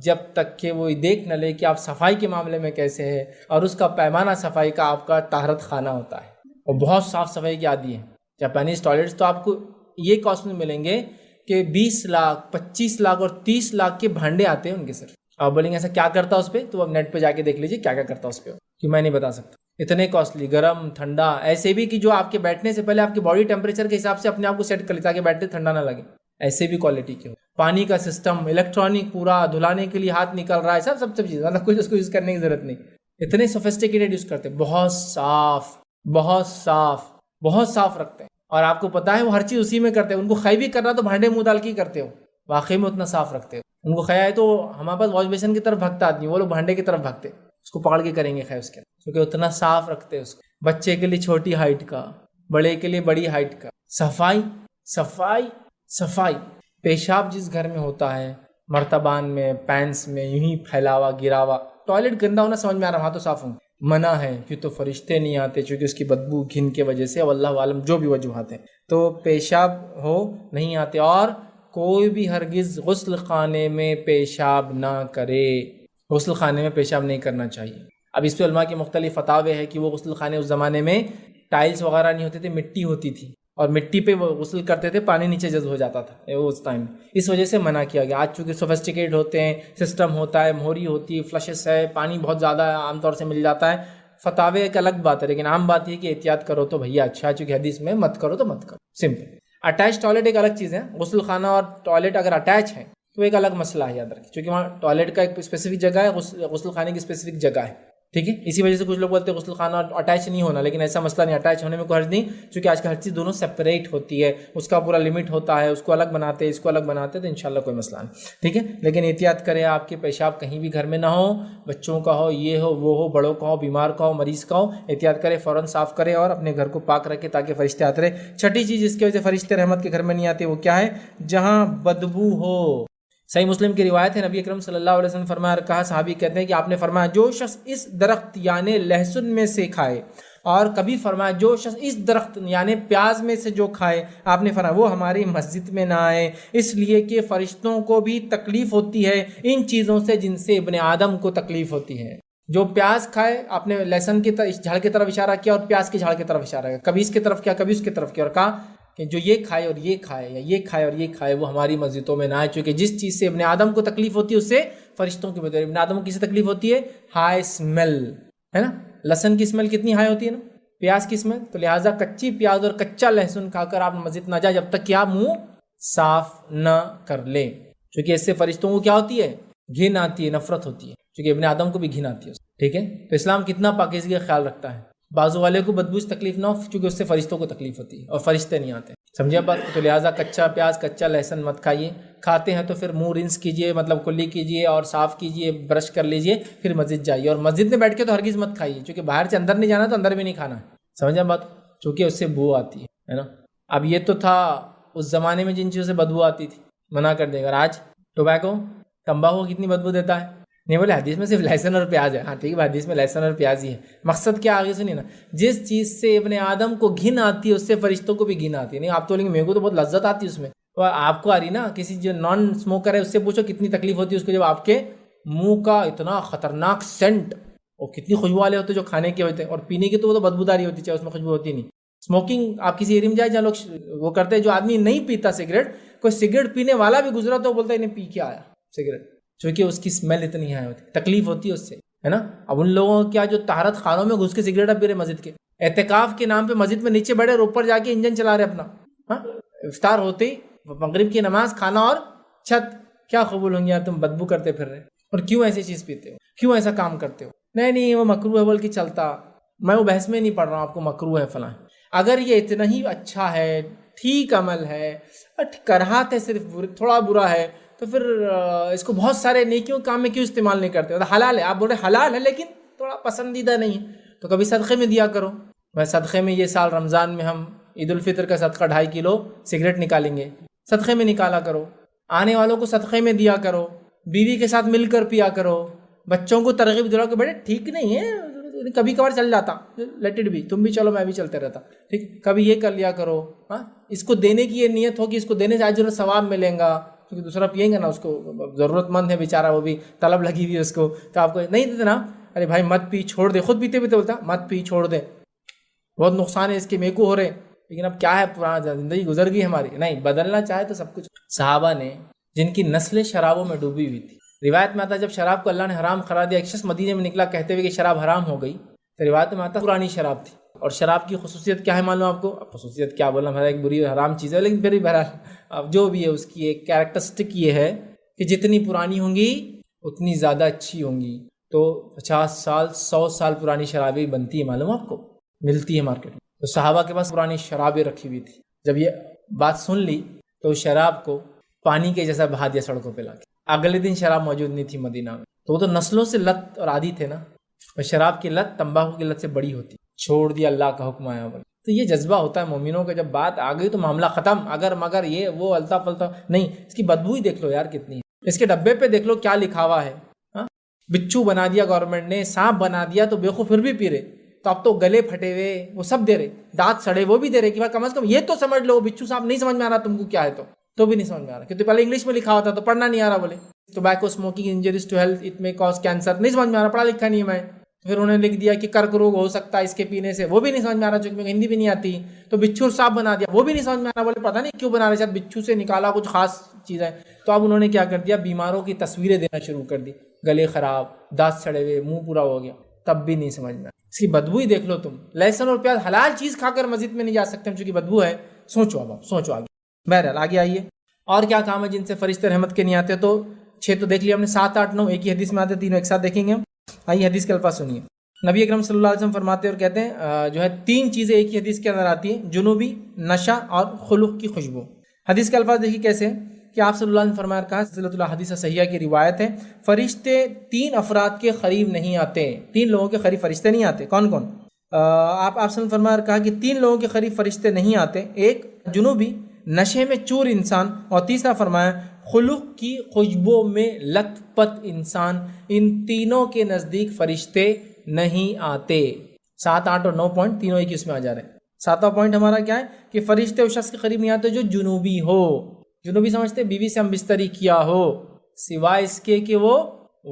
جب تک کہ وہ دیکھ نہ لے کہ آپ صفائی کے معاملے میں کیسے ہے، اور اس کا پیمانہ صفائی کا آپ کا طہارت خانہ ہوتا ہے، اور بہت صاف صفائی کی عادی ہے۔ جاپانیز ٹوائلٹس تو آپ کو یہ کاسٹ میں ملیں گے کہ 20 لاکھ 25 لاکھ اور 30 لاکھ کے بھانڈے آتے ہیں ان کے صرف۔ آپ بولیں گے ایسا کیا کرتا اس پہ، تو آپ نیٹ پہ جا کے دیکھ لیجیے کیا کیا کرتا اس پہ، کہ میں نہیں بتا سکتا۔ اتنے کاسٹلی، گرم ٹھنڈا، ایسے بھی کہ جو آپ کے بیٹھنے سے پہلے آپ کے باڈی ٹیمپریچر کے حساب سے اپنے آپ کو سیٹ کر لیتا تاکہ بیٹھتے ٹھنڈا نہ لگے، ایسے بھی کوالٹی کے ہو۔ پانی کا سسٹم، الیکٹرانک پورا، دھلانے کے لیے ہاتھ نکل رہا ہے، سب چیز، مطلب کچھ اس کو یوز کرنے کی ضرورت نہیں، اتنے سوفسٹیکیٹڈ یوز کرتے ہیں، بہت صاف بہت صاف بہت صاف رکھتے ہیں۔ اور آپ کو پتا ہے وہ ہر چیز اسی میں کرتے ہیں، ان کو خے بھی کرنا تو بھانڈے منہ ڈال کے ہی کرتے ہو، واقعی میں اتنا صاف رکھتے ہو۔ ان کو خے ہے تو ہمارے پاس واش بیسن کی طرف بھگتا آدمی، وہ لوگ بھانڈے کی طرف بھگتے، اس کو پکڑ کے کریں گے خے اس کے، کیونکہ اتنا صاف رکھتے ہیں اس کو۔ بچے کے لیے چھوٹی ہائٹ کا، بڑے کے لیے بڑی ہائٹ کا، صفائی صفائی صفائی۔ پیشاب جس گھر میں ہوتا ہے، مرتبان میں، پینس میں، یوں ہی پھیلا ہوا گرا ہوا، ٹوائلٹ گندا ہونا سمجھ میں آ رہا، وہاں تو صاف ہوں، منع ہے، پھر تو فرشتے نہیں آتے چونکہ اس کی بدبو گھن کے وجہ سے، واللہ عالم جو بھی وجوہات ہیں، تو پیشاب ہو نہیں آتے۔ اور کوئی بھی ہرگز غسل خانے میں پیشاب نہ کرے، غسل خانے میں پیشاب نہیں کرنا چاہیے۔ اب اس پہ علماء کے مختلف فتاوے ہیں کہ وہ غسل خانے اس زمانے میں ٹائلز وغیرہ نہیں ہوتے تھے، مٹی ہوتی تھی، اور مٹی پہ وہ غسل کرتے تھے، پانی نیچے جذب ہو جاتا تھا وہ اس ٹائم، اس وجہ سے منع کیا گیا۔ آج چونکہ سوفسٹیکیٹ ہوتے ہیں، سسٹم ہوتا ہے، مہوری ہوتی ہے، فلشز ہے، پانی بہت زیادہ عام طور سے مل جاتا ہے، فتاوے ایک الگ بات ہے، لیکن عام بات یہ کہ احتیاط کرو تو بھیا اچھا، چونکہ حدیث میں مت کرو تو مت کرو، سمپل۔ اٹیچ ٹوائلٹ ایک الگ چیز ہے، غسل خانہ اور ٹوائلٹ اگر اٹیچ ہے تو ایک الگ مسئلہ ہے، یاد رکھیں، چونکہ وہاں ٹوائلٹ کا ایک اسپیسیفک جگہ ہے، غسل خانے کی اسپیسیفک جگہ ہے، ٹھیک ہے۔ اسی وجہ سے کچھ لوگ بولتے ہیں غسل خانہ اٹیچ نہیں ہونا، لیکن ایسا مسئلہ نہیں، اٹیچ ہونے میں کوئی حرج نہیں، چونکہ آج کل ہر چیز دونوں سپریٹ ہوتی ہے، اس کا پورا لمٹ ہوتا ہے، اس کو الگ بناتے ہیں، اس کو الگ بناتے ہیں، تو انشاءاللہ کوئی مسئلہ نہیں، ٹھیک ہے۔ لیکن احتیاط کریں، آپ کے پیشاب کہیں بھی گھر میں نہ ہو، بچوں کا ہو، یہ ہو وہ ہو، بڑوں کا ہو، بیمار کا ہو، مریض کا ہو، احتیاط کریں، فوراً صاف کریں اور اپنے گھر کو پاک رکھیں تاکہ فرشتے آتے رہے۔ چھٹی چیز جس کی وجہ سے فرشتے رحمت کے گھر میں نہیں آتے وہ کیا ہے؟ جہاں بدبو ہو۔ صحیح مسلم کی روایت ہے، نبی اکرم صلی اللہ علیہ وسلم فرمایا، کہا صحابی کہتے ہیں کہ آپ نے فرمایا جو شخص اس درخت یعنی لہسن میں سے کھائے، اور کبھی فرمایا جو شخص اس درخت یعنی پیاز میں سے جو کھائے، آپ نے فرمایا وہ ہماری مسجد میں نہ آئے، اس لیے کہ فرشتوں کو بھی تکلیف ہوتی ہے ان چیزوں سے جن سے ابن آدم کو تکلیف ہوتی ہے۔ جو پیاز کھائے، آپ نے لہسن کی جھاڑ کی طرف اشارہ کیا اور پیاز کی جھاڑ کی طرف اشارہ کیا، کبھی اس کی طرف کیا کبھی اس کی طرف کیا، اور کہا کہ جو یہ کھائے اور یہ کھائے، یا یہ کھائے اور یہ کھائے، وہ ہماری مسجدوں میں نہ آئے، چونکہ جس چیز سے ابن آدم کو تکلیف ہوتی ہے اس سے فرشتوں کی بدر۔ ابن آدم کو کس سے تکلیف ہوتی ہے؟ ہائی اسمیل، ہے نا، لہسن کی اسمیل کتنی ہائی ہوتی ہے نا، پیاز کی اسمیل، تو لہٰذا کچی پیاز اور کچا لہسن کھا کر آپ مسجد نہ جائے جب تک کہ آپ منہ صاف نہ کر لیں، چونکہ اس سے فرشتوں کو کیا ہوتی ہے؟ گھن آتی ہے، نفرت ہوتی ہے، چونکہ ابن آدم کو بھی گھن آتی ہے، ٹھیک ہے۔ تو اسلام کتنا پاکیزگی کا خیال رکھتا ہے، بازو والے کو بدبو سے تکلیف نہ ہو، چونکہ اس سے فرشتوں کو تکلیف ہوتی ہے اور فرشتے نہیں آتے، سمجھے بات؟ تو لہٰذا کچا پیاز کچا لہسن مت کھائیے، کھاتے ہیں تو پھر منہ رنس کیجئے، مطلب کلی کیجئے اور صاف کیجئے، برش کر لیجئے، پھر مسجد جائیے، اور مسجد میں بیٹھ کے تو ہرگز مت کھائیے، چونکہ باہر سے اندر نہیں جانا تو اندر بھی نہیں کھانا، سمجھے بات؟ چونکہ اس سے بو آتی ہے نا۔ اب یہ تو تھا اس زمانے میں جن چیزوں سے بدبو آتی تھی، منع کر دے گا۔ آج ٹوبیکو، تمباکو کتنی بدبو دیتا ہے، نہیں بولے حدیث میں صرف لہسن اور پیاز ہے، ہاں ٹھیک ہے، حدیث میں لہسن اور پیاز ہی ہے، مقصد کیا آگے سنیے نا، جس چیز سے ابن آدم کو گھن آتی ہے اس سے فرشتوں کو بھی گھن آتی ہے۔ نہیں آپ تو بولیں گے میرے کو تو بہت لذت آتی ہے اس میں، تو آپ کو آ رہی نا، کسی جو نان اسموکر ہے اس سے پوچھو کتنی تکلیف ہوتی ہے اس کو، جب آپ کے منہ کا اتنا خطرناک سینٹ اور کتنی خوشبو والے ہوتے جو کھانے کے ہوتے ہیں، اور پینے کی تو وہ تو بدبوداری ہوتی، چاہے اس میں خوشبو ہوتی نہیں۔ اسموکنگ، آپ کسی ایریا میں جائے جہاں لوگ وہ کرتے ہیں، جو آدمی نہیں پیتا سگریٹ، کوئی سگریٹ پینے والا بھی گزرا تو بولتا ہے انہیں پی کے آیا سگریٹ، چونکہ اس کی اسمیل اتنی ہائی ہوتی، تکلیف ہوتی ہے اس سے، ہے نا۔ اب ان لوگوں کو کیا جو طہارت خانوں میں گھس کے سگریٹ پی رہے مسجد کے، اعتکاف کے نام پہ مسجد میں نیچے بیٹھے اور اوپر جا کے انجن چلا رہے اپنا، ہاں، افطار ہوتے ہی مغرب کی نماز، کھانا اور چھت، کیا قبول ہوں گے یار، تم بدبو کرتے پھر رہے، اور کیوں ایسی چیز پیتے ہو، کیوں ایسا کام کرتے ہو؟ نہیں وہ مکروہ ہے بول کے چلتا، میں وہ بحث میں نہیں پڑھ رہا ہوں آپ کو مکروہ ہے فلاں، اگر یہ اتنا ہی اچھا ہے، ٹھیک عمل ہے، کراہت ہے، صرف تھوڑا برا ہے، تو پھر اس کو بہت سارے نیکیوں کام میں کیوں استعمال نہیں کرتے؟ حلال ہے، آپ بول رہے حلال ہے لیکن تھوڑا پسندیدہ نہیں ہے، تو کبھی صدقے میں دیا کرو۔ میں صدقے میں یہ سال رمضان میں ہم عید الفطر کا صدقہ 2.5 کلو سگریٹ نکالیں گے، صدقے میں نکالا کرو، آنے والوں کو صدقے میں دیا کرو، بیوی کے ساتھ مل کر پیا کرو، بچوں کو ترغیب دلاؤ کہ بیٹے ٹھیک نہیں ہے، کبھی کبھار چل جاتا، لیٹ اٹ بھی، تم بھی چلو میں بھی چلتے رہتا، ٹھیک، کبھی یہ کر لیا کرو، ہاں، اس کو دینے کی یہ نیت ہو کہ اس کو دینے سے اجر و ثواب ملیں گا، کیونکہ دوسرا پئیں گے نا، اس کو ضرورت مند ہے بیچارہ، وہ بھی طلب لگی ہوئی ہے اس کو، تو آپ کو نہیں دیتے نا، ارے بھائی مت پی، چھوڑ دے، خود پیتے پیتے بولتا مت پی، چھوڑ دے، بہت نقصان ہے اس کے، میکو ہو رہے، لیکن اب کیا ہے، پرانا زندگی گزر گئی ہماری، نہیں بدلنا چاہے تو سب کچھ۔ صحابہ نے جن کی نسلیں شرابوں میں ڈوبی ہوئی تھی، روایت میں آتا ہے جب شراب کو اللہ نے حرام قرار دیا، ایک شخص مدینے میں نکلا کہتے ہوئے کہ شراب حرام ہو گئی، تو روایت میں آتا ہے پرانی شراب تھی، اور شراب کی خصوصیت کیا ہے معلوم آپ کو؟ اب خصوصیت کیا بولنا، ہمارا ایک بری حرام چیز ہے، لیکن پھر بھی بہرحال اب جو بھی ہے اس کی ایک کیریکٹرسٹک یہ ہے کہ جتنی پرانی ہوں گی اتنی زیادہ اچھی ہوں گی، تو 50 سال 100 سال پرانی شرابیں بنتی ہے، معلوم آپ کو، ملتی ہے مارکیٹ میں، تو صحابہ کے پاس پرانی شرابیں رکھی ہوئی تھی، جب یہ بات سن لی تو شراب کو پانی کے جیسا بہا دیا سڑکوں پہ لا کے، اگلے دن شراب موجود نہیں تھی مدینہ میں، تو وہ تو نسلوں سے لت اور عادی تھے نا، اور شراب کی لت تمباکو کی لت سے بڑی ہوتی، چھوڑ دیا اللہ کا حکم آیا بول، تو یہ جذبہ ہوتا ہے مومنوں کا، جب بات آ گئی تو معاملہ ختم، اگر مگر یہ وہ التا پلتا نہیں، اس کی بدبو ہی دیکھ لو یار کتنی ہے، اس کے ڈبے پہ دیکھ لو کیا لکھا ہوا ہے، بچھو بنا دیا گورنمنٹ نے، سانپ بنا دیا، تو بیوقوف پھر بھی پی رہے، تو اب تو گلے پھٹے ہوئے وہ سب دے رہے، دانت سڑے وہ بھی دے رہے، کہ کم از کم یہ تو سمجھ لو، بچھو سانپ نہیں سمجھ میں آ رہا تم کو کیا ہے، تو بھی نہیں سمجھ میں آ رہا، کیونکہ پہلے انگلش میں لکھا ہوتا تو پڑھنا نہیں آ رہا، بولے tobacco smoking injures to health it may cause cancer, نہیں سمجھ میں آ رہا، پڑھا لکھا نہیں ہے میں، پھر انہوں نے لکھ دیا کہ کرک روگ ہو سکتا ہے اس کے پینے سے، وہ بھی نہیں سمجھ میں آ رہا، چونکہ میں ہندی بھی نہیں آتی، تو بچھو صاف بنا دیا، وہ بھی نہیں سمجھ میں آ رہا، بولے پتہ نہیں کیوں بنا رہے، شاید بچھو سے نکالا کچھ خاص چیز ہے، تو اب انہوں نے کیا کر دیا، بیماروں کی تصویریں دینا شروع کر دی، گلے خراب، دانت سڑے ہوئے، منہ پورا ہو گیا، تب بھی نہیں سمجھ میں، اس کی بدبو ہی دیکھ لو تم، لہسن اور پیاز حلال چیز کھا کر مسجد میں نہیں جا سکتے ہم، چونکہ بدبو ہے، سوچو اب سوچو آگے، بہرحال آگے آئیے، اور کیا کام ہے جن سے فرشتے رحمت کے نہیں آتے، تو 6 تو دیکھ لیا ہم نے، 7 8 9 ایک ہی حدیث میں آتے، تینوں ایک ساتھ دیکھیں گے ہم، آئیے حدیث کے الفاظ سنیے، نبی اکرم صلی اللہ علیہ وسلم فرماتے اور کہتے ہیں جو ہے 3 چیزیں ایک ہی حدیث کے اندر آتی ہیں، جنوبی، نشہ اور خلق کی خوشبو، حدیث کے الفاظ دیکھیے کیسے، کہ آپ صلی اللہ علیہ وسلم فرمایا، کہا سلسلۃ الحدیث صحیحہ کی روایت ہے، فرشتے 3 افراد کے قریب نہیں آتے، 3 لوگوں کے قریب فرشتے نہیں آتے، کون کون؟ آپ صلی اللہ علیہ وسلم فرمایا، کہا کہ 3 لوگوں کے قریب فرشتے نہیں آتے، ایک جنوبی، نشے میں چور انسان، اور تیسرا فرمایا خلق کی خوشبو میں لت پت انسان، ان تینوں کے نزدیک فرشتے نہیں آتے۔ 7 8 اور 9 پوائنٹ تینوں ایک اس میں آ جا رہے ہیں۔ 7واں پوائنٹ ہمارا کیا ہے کہ فرشتے اس شخص کے قریب نہیں آتے جو جنوبی ہو، جنوبی سمجھتے بیوی سے ہم بستری کیا ہو، سوائے اس کے کہ وہ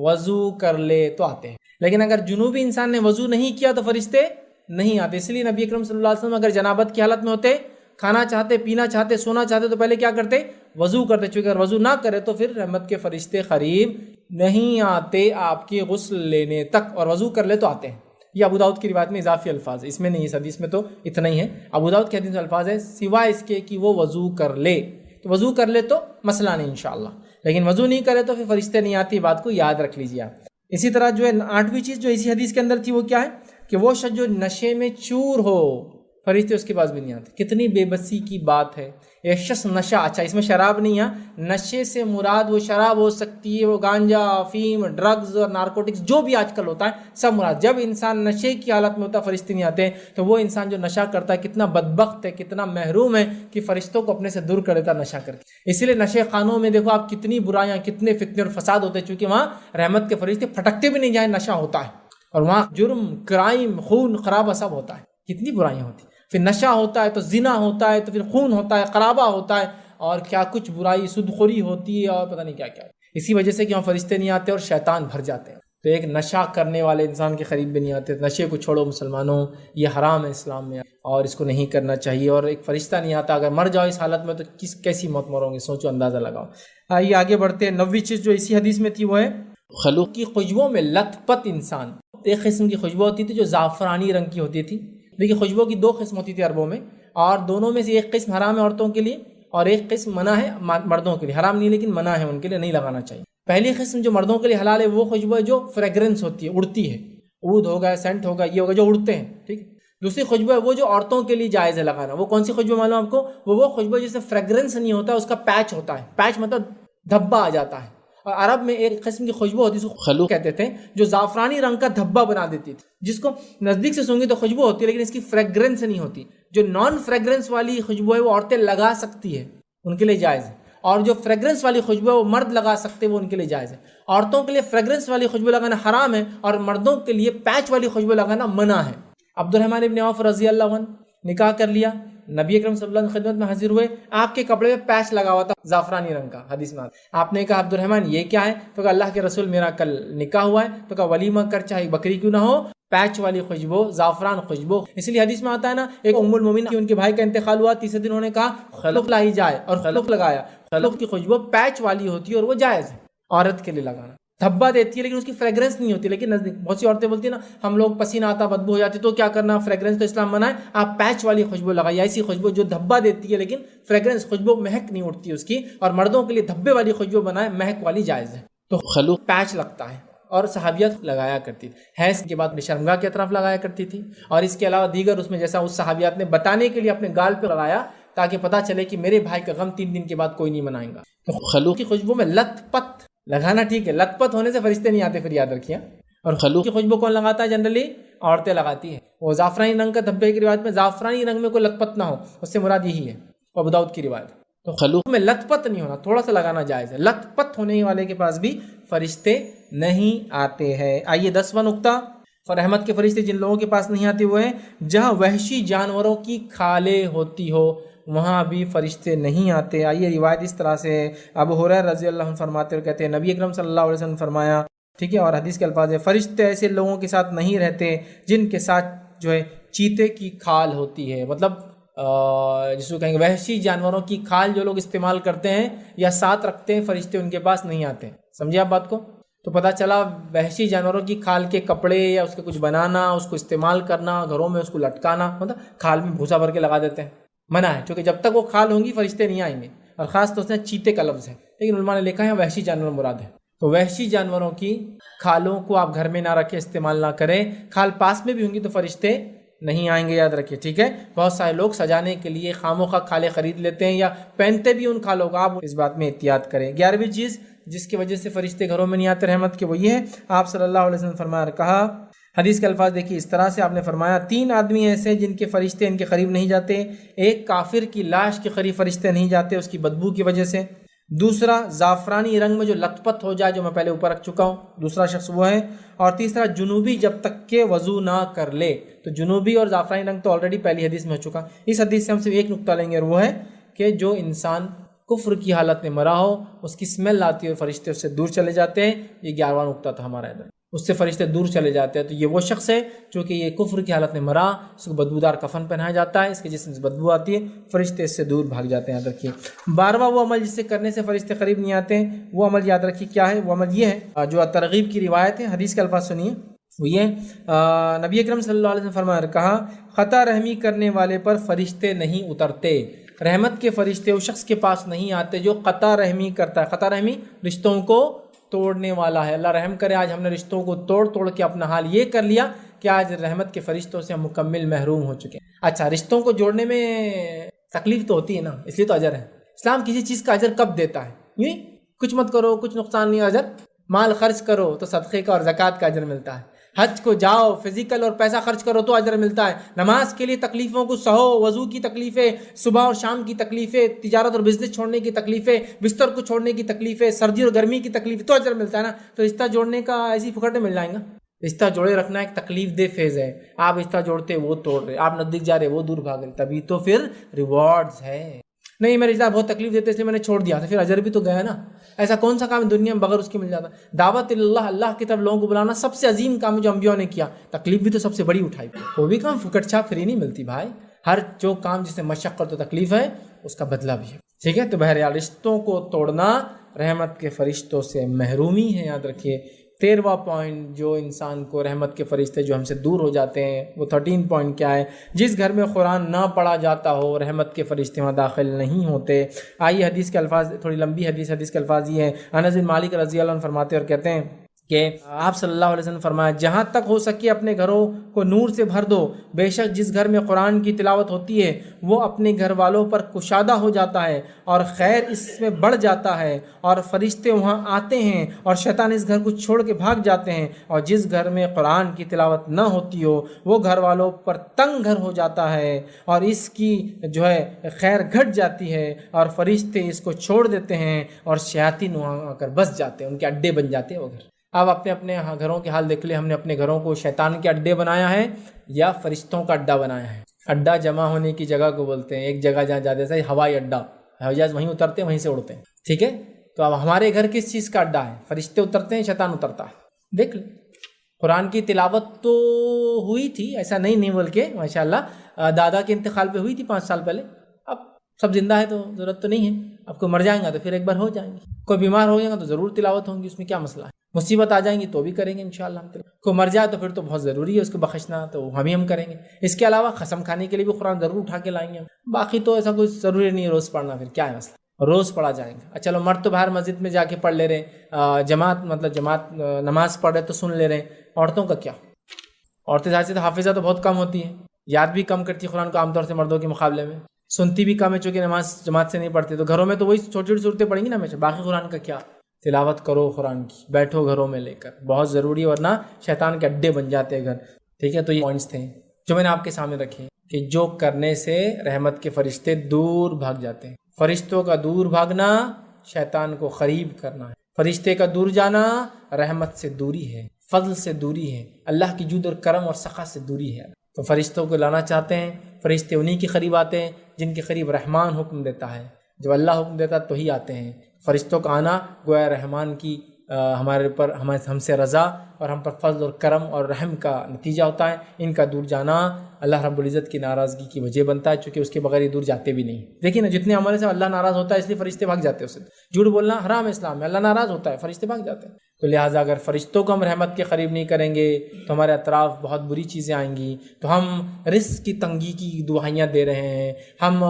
وضو کر لے تو آتے ہیں، لیکن اگر جنوبی انسان نے وضو نہیں کیا تو فرشتے نہیں آتے۔ اس لیے نبی اکرم صلی اللہ علیہ وسلم اگر جنابت کی حالت میں ہوتے، کھانا چاہتے، پینا چاہتے، سونا چاہتے، تو پہلے کیا کرتے؟ وضو کرتے، چونکہ اگر وضو نہ کرے تو پھر رحمت کے فرشتے قریب نہیں آتے آپ کے غسل لینے تک، اور وضو کر لے تو آتے ہیں۔ یہ ابو داؤد کی روایت میں اضافی الفاظ ہے، اس میں نہیں، اس حدیث میں تو اتنا ہی ہے۔ ابو داؤد کے حدیث میں الفاظ ہے سوائے اس کے کہ وہ وضو کر لے، تو وضو کر لے تو مسئلہ نہیں انشاءاللہ، لیکن وضو نہیں کرے تو پھر فرشتے نہیں آتی، بات کو یاد رکھ لیجیے آپ۔ اسی طرح جو ہے 8ویں چیز جو اسی حدیث کے اندر تھی وہ کیا ہے کہ وہ شخص جو نشے میں چور ہو، فرشتے اس کے پاس بھی نہیں آتے۔ کتنی بے بسی کی بات ہے، ایک شخص نشہ، اچھا اس میں شراب نہیں ہے، نشے سے مراد وہ شراب ہو سکتی ہے، وہ گانجا، افیم، ڈرگز اور نارکوٹکس جو بھی آج کل ہوتا ہے سب مراد۔ جب انسان نشے کی حالت میں ہوتا ہے فرشتے نہیں آتے، تو وہ انسان جو نشہ کرتا ہے کتنا بدبخت ہے، کتنا محروم ہے کہ فرشتوں کو اپنے سے دور کر دیتا نشہ کر کے۔ اسی لیے نشے خانوں میں دیکھو آپ کتنی برائیاں، کتنے فتنے اور فساد ہوتے ہیں، چونکہ وہاں رحمت کے فرشتے پھٹکتے بھی نہیں جائیں، نشہ ہوتا ہے، اور وہاں جرم، کرائم، خون خرابہ سب ہوتا ہے، کتنی برائیاں ہوتی ہیں۔ پھر نشہ ہوتا ہے تو زنا ہوتا ہے، تو پھر خون ہوتا ہے، خرابہ ہوتا ہے، اور کیا کچھ برائی، سودخوری ہوتی ہے، اور پتہ نہیں کیا کیا۔ اسی وجہ سے کہ وہاں فرشتے نہیں آتے اور شیطان بھر جاتے ہیں، تو ایک نشہ کرنے والے انسان کے قریب بھی نہیں آتے۔ نشے کو چھوڑو مسلمانوں، یہ حرام ہے اسلام میں، اور اس کو نہیں کرنا چاہیے، اور ایک فرشتہ نہیں آتا، اگر مر جاؤ اس حالت میں تو کیسی موت مرو گے، سوچو، اندازہ لگاؤ۔ آئیے آگے بڑھتے ہیں۔ 9ویں چیز جو اسی حدیث میں تھی وہ ہے خلق کی خوشبو میں لت پت انسان۔ ایک قسم کی خوشبو ہوتی تھی جو زعفرانی رنگ کی ہوتی تھی۔ دیکھیے خوشبو کی 2 قسم ہوتی تھی عربوں میں، اور دونوں میں سے ایک قسم حرام ہے عورتوں کے لیے، اور ایک قسم منع ہے مردوں کے لیے۔ حرام نہیں لیکن منع ہے، ان کے لیے نہیں لگانا چاہیے۔ پہلی قسم جو مردوں کے لیے حلال ہے وہ خوشبو ہے جو فریگرنس ہوتی ہے، اڑتی ہے، عود ہوگا، سینٹ ہوگا، یہ ہوگا جو اڑتے ہیں، ٹھیک ہے۔ دوسری خوشبو ہے وہ جو عورتوں کے لیے جائز ہے لگانا۔ وہ کون سی خوشبو معلوم آپ کو؟ وہ خوشبو جس سے فریگرنس نہیں ہوتا، اس کا پیچ ہوتا ہے، پیچ مطلب دھبا آ جاتا ہے۔ اور عرب میں ایک قسم کی خوشبو ہوتی ہے، اس کو خلوق کہتے تھے، جو زعفرانی رنگ کا دھبا بنا دیتی تھی، جس کو نزدیک سے سونگی تو خوشبو ہوتی ہے لیکن اس کی فریگرنس نہیں ہوتی۔ جو نان فریگرنس والی خوشبو ہے وہ عورتیں لگا سکتی ہے، ان کے لیے جائز ہے، اور جو فریگرنس والی خوشبو ہے وہ مرد لگا سکتے ہیں، وہ ان کے لیے جائز ہے۔ عورتوں کے لیے فریگرنس والی خوشبو لگانا حرام ہے، اور مردوں کے لیے پیچ والی خوشبو لگانا منع ہے۔ عبد الرحمن ابن عوف رضی اللہ عنہ نکاح کر لیا، نبی اکرم صلی اللہ علیہ وسلم کی خدمت میں حاضر ہوئے، آپ کے کپڑے پہ پیچ لگا ہوا تھا زعفرانی رنگ کا، حدیث میں آپ نے کہا عبد الرحمن یہ کیا ہے؟ تو کہا اللہ کے رسول میرا کل نکاح ہوا ہے، تو کہا ولیمہ کر چاہے بکری کیوں نہ ہو، پیچ والی خوشبو، زعفران خوشبو۔ اسی لیے حدیث میں آتا ہے نا، ایک ام المومنین کی ان کے بھائی کا انتقال ہوا، تیسرے دن انہوں نے کہا خلق لائی جائے، اور خلق لگایا۔ خلق کی خوشبو پیچ والی ہوتی ہے اور وہ جائز ہے عورت کے لیے لگانا، دھبا دیتی ہے لیکن اس کی فریگرنس نہیں ہوتی، لیکن نزدیک بہت سی عورتیں بولتی ہیں نا ہم لوگ پسینہ آتا بدبو ہو جاتی تو کیا کرنا، فریگرنس تو اسلام منع ہے، آپ پیچ والی خوشبو لگائیے، ایسی خوشبو جو دھبا دیتی ہے لیکن فریگرنس خوشبو مہک نہیں اٹھتی اس کی، اور مردوں کے لیے دھبے والی خوشبو بنائے، مہک والی جائز ہے۔ تو خلوق پیچ لگتا ہے اور صحابیات لگایا کرتی تھی، حیض کے بعد شرمگاہ کی طرف لگایا کرتی تھی، اور اس کے علاوہ دیگر اس میں جیسا اس صحابیات نے بتانے کے لیے اپنے گال پہ لگایا تاکہ پتہ چلے کہ میرے بھائی کا غم 3 دن کے بعد کوئی نہیں منائے گا۔ تو خلوق کی خوشبو میں لت پت لگانا ٹھیک ہے، لت پت ہونے سے فرشتے نہیں آتے، پھر یاد رکھیے۔ اور خلوق کی خوشبو کون لگاتا ہے؟ جنرلی عورتیں لگاتی ہیں۔ وہ زعفرانی رنگ کا دھبے کی روایت میں زعفرانی رنگ میں کوئی لت پت نہ ہو، اس سے مراد یہی ہے، ابو داؤد کی روایت۔ تو خلوق میں لت پت نہیں ہونا، تھوڑا سا لگانا جائز ہے، لت پت ہونے والے کے پاس بھی فرشتے نہیں آتے ہیں۔ آئیے 10واں نقطہ، رحمت کے فرشتے جن لوگوں کے پاس نہیں آتے وہ ہیں جہاں وحشی جانوروں کی کھالیں ہوتی ہو، وہاں بھی فرشتے نہیں آتے۔ آئیے روایت اس طرح سے ابو ہریرہ رضی اللہ عنہ فرماتے ہوئے کہتے ہیں نبی اکرم صلی اللہ علیہ وسلم فرمایا، ٹھیک ہے، اور حدیث کے الفاظ ہے فرشتے ایسے لوگوں کے ساتھ نہیں رہتے جن کے ساتھ جو ہے چیتے کی کھال ہوتی ہے، مطلب جس کو کہیں گے وحشی جانوروں کی کھال جو لوگ استعمال کرتے ہیں یا ساتھ رکھتے ہیں، فرشتے ان کے پاس نہیں آتے۔ سمجھے آپ بات کو؟ تو پتہ چلا وحشی جانوروں کی کھال کے کپڑے یا اس کے کچھ بنانا، اس کو استعمال کرنا، گھروں میں اس کو لٹکانا، مطلب کھال میں بھوسا بھر کے لگا دیتے ہیں، منع ہے، کیونکہ جب تک وہ کھال ہوں گی فرشتے نہیں آئیں گے، اور خاص طور سے چیتے کا لفظ ہے، لیکن علماء نے لکھا ہے وحشی جانور مراد ہے۔ تو وحشی جانوروں کی کھالوں کو آپ گھر میں نہ رکھیں، استعمال نہ کریں، کھال پاس میں بھی ہوں گی تو فرشتے نہیں آئیں گے، یاد رکھیے، ٹھیک ہے۔ بہت سارے لوگ سجانے کے لیے خاموخواہ کھالیں خرید لیتے ہیں یا پہنتے بھی ان کھالوں کو، آپ اس بات میں احتیاط کریں۔ 11ویں چیز جس کی وجہ سے فرشتے گھروں میں نہیں آتے رحمت کے، وہ یہ ہے آپ صلی اللہ علیہ وسلم فرمایا کہا، حدیث کے الفاظ دیکھیے اس طرح سے آپ نے فرمایا 3 آدمی ایسے ہیں جن کے فرشتے ان کے قریب نہیں جاتے، ایک کافر کی لاش کے قریب فرشتے نہیں جاتے اس کی بدبو کی وجہ سے، دوسرا زعفرانی رنگ میں جو لت پت ہو جائے جو میں پہلے اوپر رکھ چکا ہوں، دوسرا شخص وہ ہے، اور تیسرا جنوبی جب تک کہ وضو نہ کر لے۔ تو جنوبی اور زعفرانی رنگ تو آلریڈی پہلی حدیث میں ہو چکا، اس حدیث سے ہم صرف ایک نقطہ لیں گے اور وہ ہے کہ جو انسان کفر کی حالت میں مرا ہو، اس کی اسمیل آتی ہے، فرشتے اس سے دور چلے جاتے ہیں۔ یہ 11واں نقطہ تھا ہمارا ادھر، اس سے فرشتے دور چلے جاتے ہیں۔ تو یہ وہ شخص ہے جو کہ یہ کفر کی حالت میں مرا، اس کو بدبودار کفن پہنایا جاتا ہے، اس کے جسم سے بدبو آتی ہے، فرشتے اس سے دور بھاگ جاتے ہیں، یاد رکھیے۔ 12واں وہ عمل جس سے کرنے سے فرشتے قریب نہیں آتے ہیں، وہ عمل یاد رکھیے کیا ہے، وہ عمل یہ ہے جو ترغیب کی روایت ہے، حدیث کے الفاظ سنیے، وہ یہ نبی اکرم صلی اللہ علیہ وسلم فرمایا کہا خطا رحمی کرنے والے پر فرشتے نہیں اترتے، رحمت کے فرشتے اس شخص کے پاس نہیں آتے جو قطع رحمی کرتا ہے۔ قطع رحمی رشتوں کو توڑنے والا ہے۔ اللہ رحم کرے آج ہم نے رشتوں کو توڑ کے اپنا حال یہ کر لیا کہ آج رحمت کے فرشتوں سے ہم مکمل محروم ہو چکے ہیں۔ اچھا، رشتوں کو جوڑنے میں تکلیف تو ہوتی ہے نا، اس لیے تو اجر ہے۔ اسلام کسی چیز کا اجر کب دیتا ہے؟ یوں کچھ مت کرو، کچھ نقصان نہیں، اجر مال خرچ کرو تو صدقے کا اور زکوٰۃ کا اجر ملتا ہے، حج کو جاؤ فزیکل اور پیسہ خرچ کرو تو اجر ملتا ہے، نماز کے لیے تکلیفوں کو سہو، وضو کی تکلیفیں، صبح اور شام کی تکلیفیں، تجارت اور بزنس چھوڑنے کی تکلیفیں، بستر کو چھوڑنے کی تکلیفیں، سردی اور گرمی کی تکلیفیں، تو اجر ملتا ہے نا۔ تو رشتہ جوڑنے کا ایسی پھکٹے مل جائیں گا؟ رشتہ جوڑے رکھنا ایک تکلیف دہ فیز ہے، آپ رشتہ جوڑتے وہ توڑ رہے، آپ نزدیک جا رہے وہ دور بھاگ رہے، تبھی تو پھر ریوارڈز ہے۔ نہیں میں رشتہ بہت تکلیف دیتے اس لیے میں نے چھوڑ دیا، تو پھر اجر بھی تو گیا نا۔ ایسا کون سا کام دنیا میں بغیر اس کے مل جاتا؟ دعوت اللہ، اللہ کی طرف لوگوں کو بلانا سب سے عظیم کام ہے جو انبیاء نے کیا، تکلیف بھی تو سب سے بڑی اٹھائی، وہ بھی کام فکٹ چھاپ فری نہیں ملتی بھائی، ہر جو کام جس سے مشقت و تکلیف ہے اس کا بدلہ بھی ہے، ٹھیک ہے۔ تو بہرحال رشتوں کو توڑنا رحمت کے فرشتوں سے محرومی ہے، یاد رکھیے۔ 13واں پوائنٹ جو انسان کو رحمت کے فرشتے جو ہم سے دور ہو جاتے ہیں، وہ 13 پوائنٹ کیا ہے؟ جس گھر میں قرآن نہ پڑھا جاتا ہو رحمت کے فرشتے وہاں داخل نہیں ہوتے۔ آئیے حدیث کے الفاظ، تھوڑی لمبی حدیث کے الفاظ یہ ہیں، انس بن مالک رضی اللہ عنہ فرماتے اور کہتے ہیں کہ آپ صلی اللہ علیہ وسلم فرمایا جہاں تک ہو سکے اپنے گھروں کو نور سے بھر دو، بے شک جس گھر میں قرآن کی تلاوت ہوتی ہے وہ اپنے گھر والوں پر کشادہ ہو جاتا ہے اور خیر اس میں بڑھ جاتا ہے، اور فرشتے وہاں آتے ہیں اور شیطان اس گھر کو چھوڑ کے بھاگ جاتے ہیں، اور جس گھر میں قرآن کی تلاوت نہ ہوتی ہو وہ گھر والوں پر تنگ گھر ہو جاتا ہے اور اس کی جو ہے خیر گھٹ جاتی ہے، اور فرشتے اس کو چھوڑ دیتے ہیں اور شیاطین وہاں آ کر بس جاتے ہیں، ان کے اڈے بن جاتے ہیں وہ گھر۔ اب اپنے گھروں کے حال دیکھ لیں، ہم نے اپنے گھروں کو شیطان کے اڈے بنایا ہے یا فرشتوں کا اڈا بنایا ہے؟ اڈا جمع ہونے کی جگہ کو بولتے ہیں، ایک جگہ جہاں جاتے ہیں ہوائی اڈا، ہوائی جہاز وہیں اترتے ہیں وہیں سے اڑتے ہیں، ٹھیک ہے؟ تو اب ہمارے گھر کس چیز کا اڈا ہے؟ فرشتے اترتے ہیں، شیطان اترتا ہے۔ دیکھ لیں قرآن کی تلاوت تو ہوئی تھی، ایسا نہیں بول کے ماشاءاللہ دادا کے انتقال پہ ہوئی تھی 5 سال پہلے، اب سب زندہ ہے تو ضرورت تو نہیں ہے، اب کوئی مر جائیں گا تو پھر ایک بار ہو جائیں گے، کوئی بیمار ہو جائے گا تو ضرور تلاوت ہوں گی، اس میں کیا مسئلہ ہے، مصیبت آ جائیں گی تو بھی کریں گے انشاءاللہ ہم، کوئی مر جائے تو پھر تو بہت ضروری ہے اس کو بخشنا، تو ہم کریں گے۔ اس کے علاوہ قسم کھانے کے لیے بھی قرآن ضرور اٹھا کے لائیں گے، باقی تو ایسا کوئی ضروری نہیں ہے روز پڑھنا، پھر کیا ہے مسئلہ، روز پڑھا جائیں گا۔ چلو مرد تو باہر مسجد میں جا کے پڑھ لے رہے ہیں، جماعت نماز پڑھ رہے تو سن لے رہے ہیں، عورتوں کا کیا؟ عورتیں ظاہر سے حافظہ تو بہت کم ہوتی ہیں، یاد بھی کم کرتی ہے قرآن کو عام طور سے مردوں کے مقابلے میں، سنتی بھی کم ہے چونکہ نماز جماعت سے نہیں پڑھتی، تو گھروں میں تو وہی چھوٹی چھوٹی صورتیں پڑھیں گی نا ہمیشہ، باقی قرآن کا کیا؟ تلاوت کرو قرآن کی، بیٹھو گھروں میں لے کر، بہت ضروری ہے، ورنہ شیطان کے اڈے بن جاتے ہیں گھر، ٹھیک ہے؟ تو یہ پوائنٹس تھے جو میں نے آپ کے سامنے رکھے کہ جو کرنے سے رحمت کے فرشتے دور بھاگ جاتے ہیں۔ فرشتوں کا دور بھاگنا شیطان کو قریب کرنا ہے، فرشتے کا دور جانا رحمت سے دوری ہے، فضل سے دوری ہے، اللہ کی جود اور کرم اور سخا سے دوری ہے۔ تو فرشتوں کو لانا چاہتے ہیں، فرشتے انہی کے قریب آتے ہیں جن کے قریب رحمان حکم دیتا ہے، جب اللہ حکم دیتا ہے تو ہی آتے ہیں۔ فرشتوں کا آنا گویا رحمان کی ہمارے اوپر ہم سے رضا اور ہم پر فضل اور کرم اور رحم کا نتیجہ ہوتا ہے، ان کا دور جانا اللہ رب العزت کی ناراضگی کی وجہ بنتا ہے، چونکہ اس کے بغیر یہ دور جاتے بھی نہیں۔ دیکھیں نا جتنے عمل سے اللہ ناراض ہوتا ہے اس لیے فرشتے بھاگ جاتے ہیں اس سے، جھوٹ بولنا حرام ہے اسلام میں، اللہ ناراض ہوتا ہے فرشتے بھاگ جاتے ہیں۔ تو لہٰذا اگر فرشتوں کو ہم رحمت کے قریب نہیں کریں گے تو ہمارے اطراف بہت بری چیزیں آئیں گی، تو ہم رزق کی تنگی کی دعائیاں دے رہے ہیں، ہم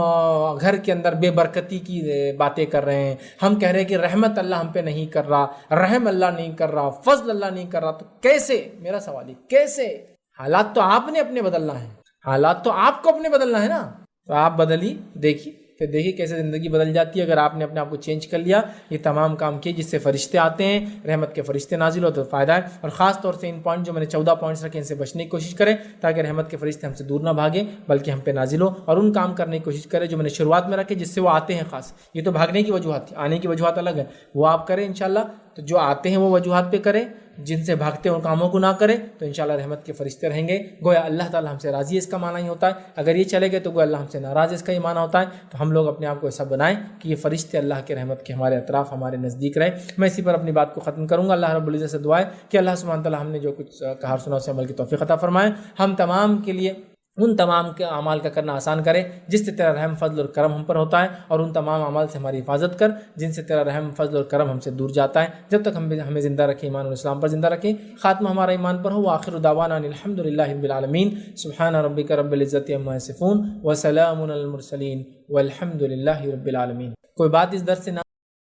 گھر کے اندر بے برکتی کی باتیں کر رہے ہیں، ہم کہہ رہے ہیں کہ رحمت اللہ ہم پہ نہیں کر رہا، رحم اللہ نہیں کر رہا، فضل اللہ نہیں کر رہا، تو کیسے؟ میرا سوال ہے کیسے؟ حالات تو آپ نے اپنے بدلنا ہے، حالات تو آپ کو اپنے بدلنا ہے نا، تو آپ بدلی دیکھیے، پھر دیکھیے کیسے زندگی بدل جاتی ہے اگر آپ نے اپنے آپ کو چینج کر لیا، یہ تمام کام کیے جس سے فرشتے آتے ہیں، رحمت کے فرشتے نازل ہوتے تو فائدہ ہے۔ اور خاص طور سے ان پوائنٹ جو میں نے 14 پوائنٹس رکھے ان سے بچنے کی کوشش کریں تاکہ رحمت کے فرشتے ہم سے دور نہ بھاگیں بلکہ ہم پہ نازل ہو، اور ان کام کرنے کی کوشش کریں جو میں نے شروعات میں رکھے جس سے وہ آتے ہیں۔ خاص یہ تو بھاگنے کی وجوہات تھی، آنے کی وجوہات الگ ہیں، وہ آپ کریں انشاءاللہ۔ تو جو آتے ہیں وہ وجوہات پہ کریں، جن سے بھاگتے ہیں ان کاموں کو نہ کریں، تو انشاءاللہ رحمت کے فرشتے رہیں گے۔ گویا اللہ تعالی ہم سے راضی ہے، اس کا معنی ہی ہوتا ہے۔ اگر یہ چلے گئے تو گویا اللہ ہم سے ناراض ہے، اس کا یہ معنی ہوتا ہے۔ تو ہم لوگ اپنے آپ کو ایسا بنائیں کہ یہ فرشتے اللہ کے رحمت کے ہمارے اطراف ہمارے نزدیک رہیں۔ میں اسی پر اپنی بات کو ختم کروں گا۔ اللہ رب العزت سے دعا ہے کہ اللہ سبحانہ تعالیٰ ہم نے جو کچھ کہا سنا اسے عمل کی توفیق عطا فرمائے، ہم تمام کے لیے ان تمام کے اعمال کا کرنا آسان کرے جس سے تیرا رحم فضل اور کرم ہم پر ہوتا ہے، اور ان تمام اعمال سے ہماری حفاظت کر جن سے تیرا رحم فضل اور کرم ہم سے دور جاتا ہے، جب تک ہمیں زندہ رکھے، ایمان اور اسلام پر زندہ رکھے، خاتمہ ہمارا ایمان پر ہو۔ وآخر دعوانا ان الحمد للہ رب العالمین، سبحان ربک رب العزت عما یصفون وسلام علی المرسلین والحمد للہ رب العالمین۔ کوئی بات اس درس سے نہ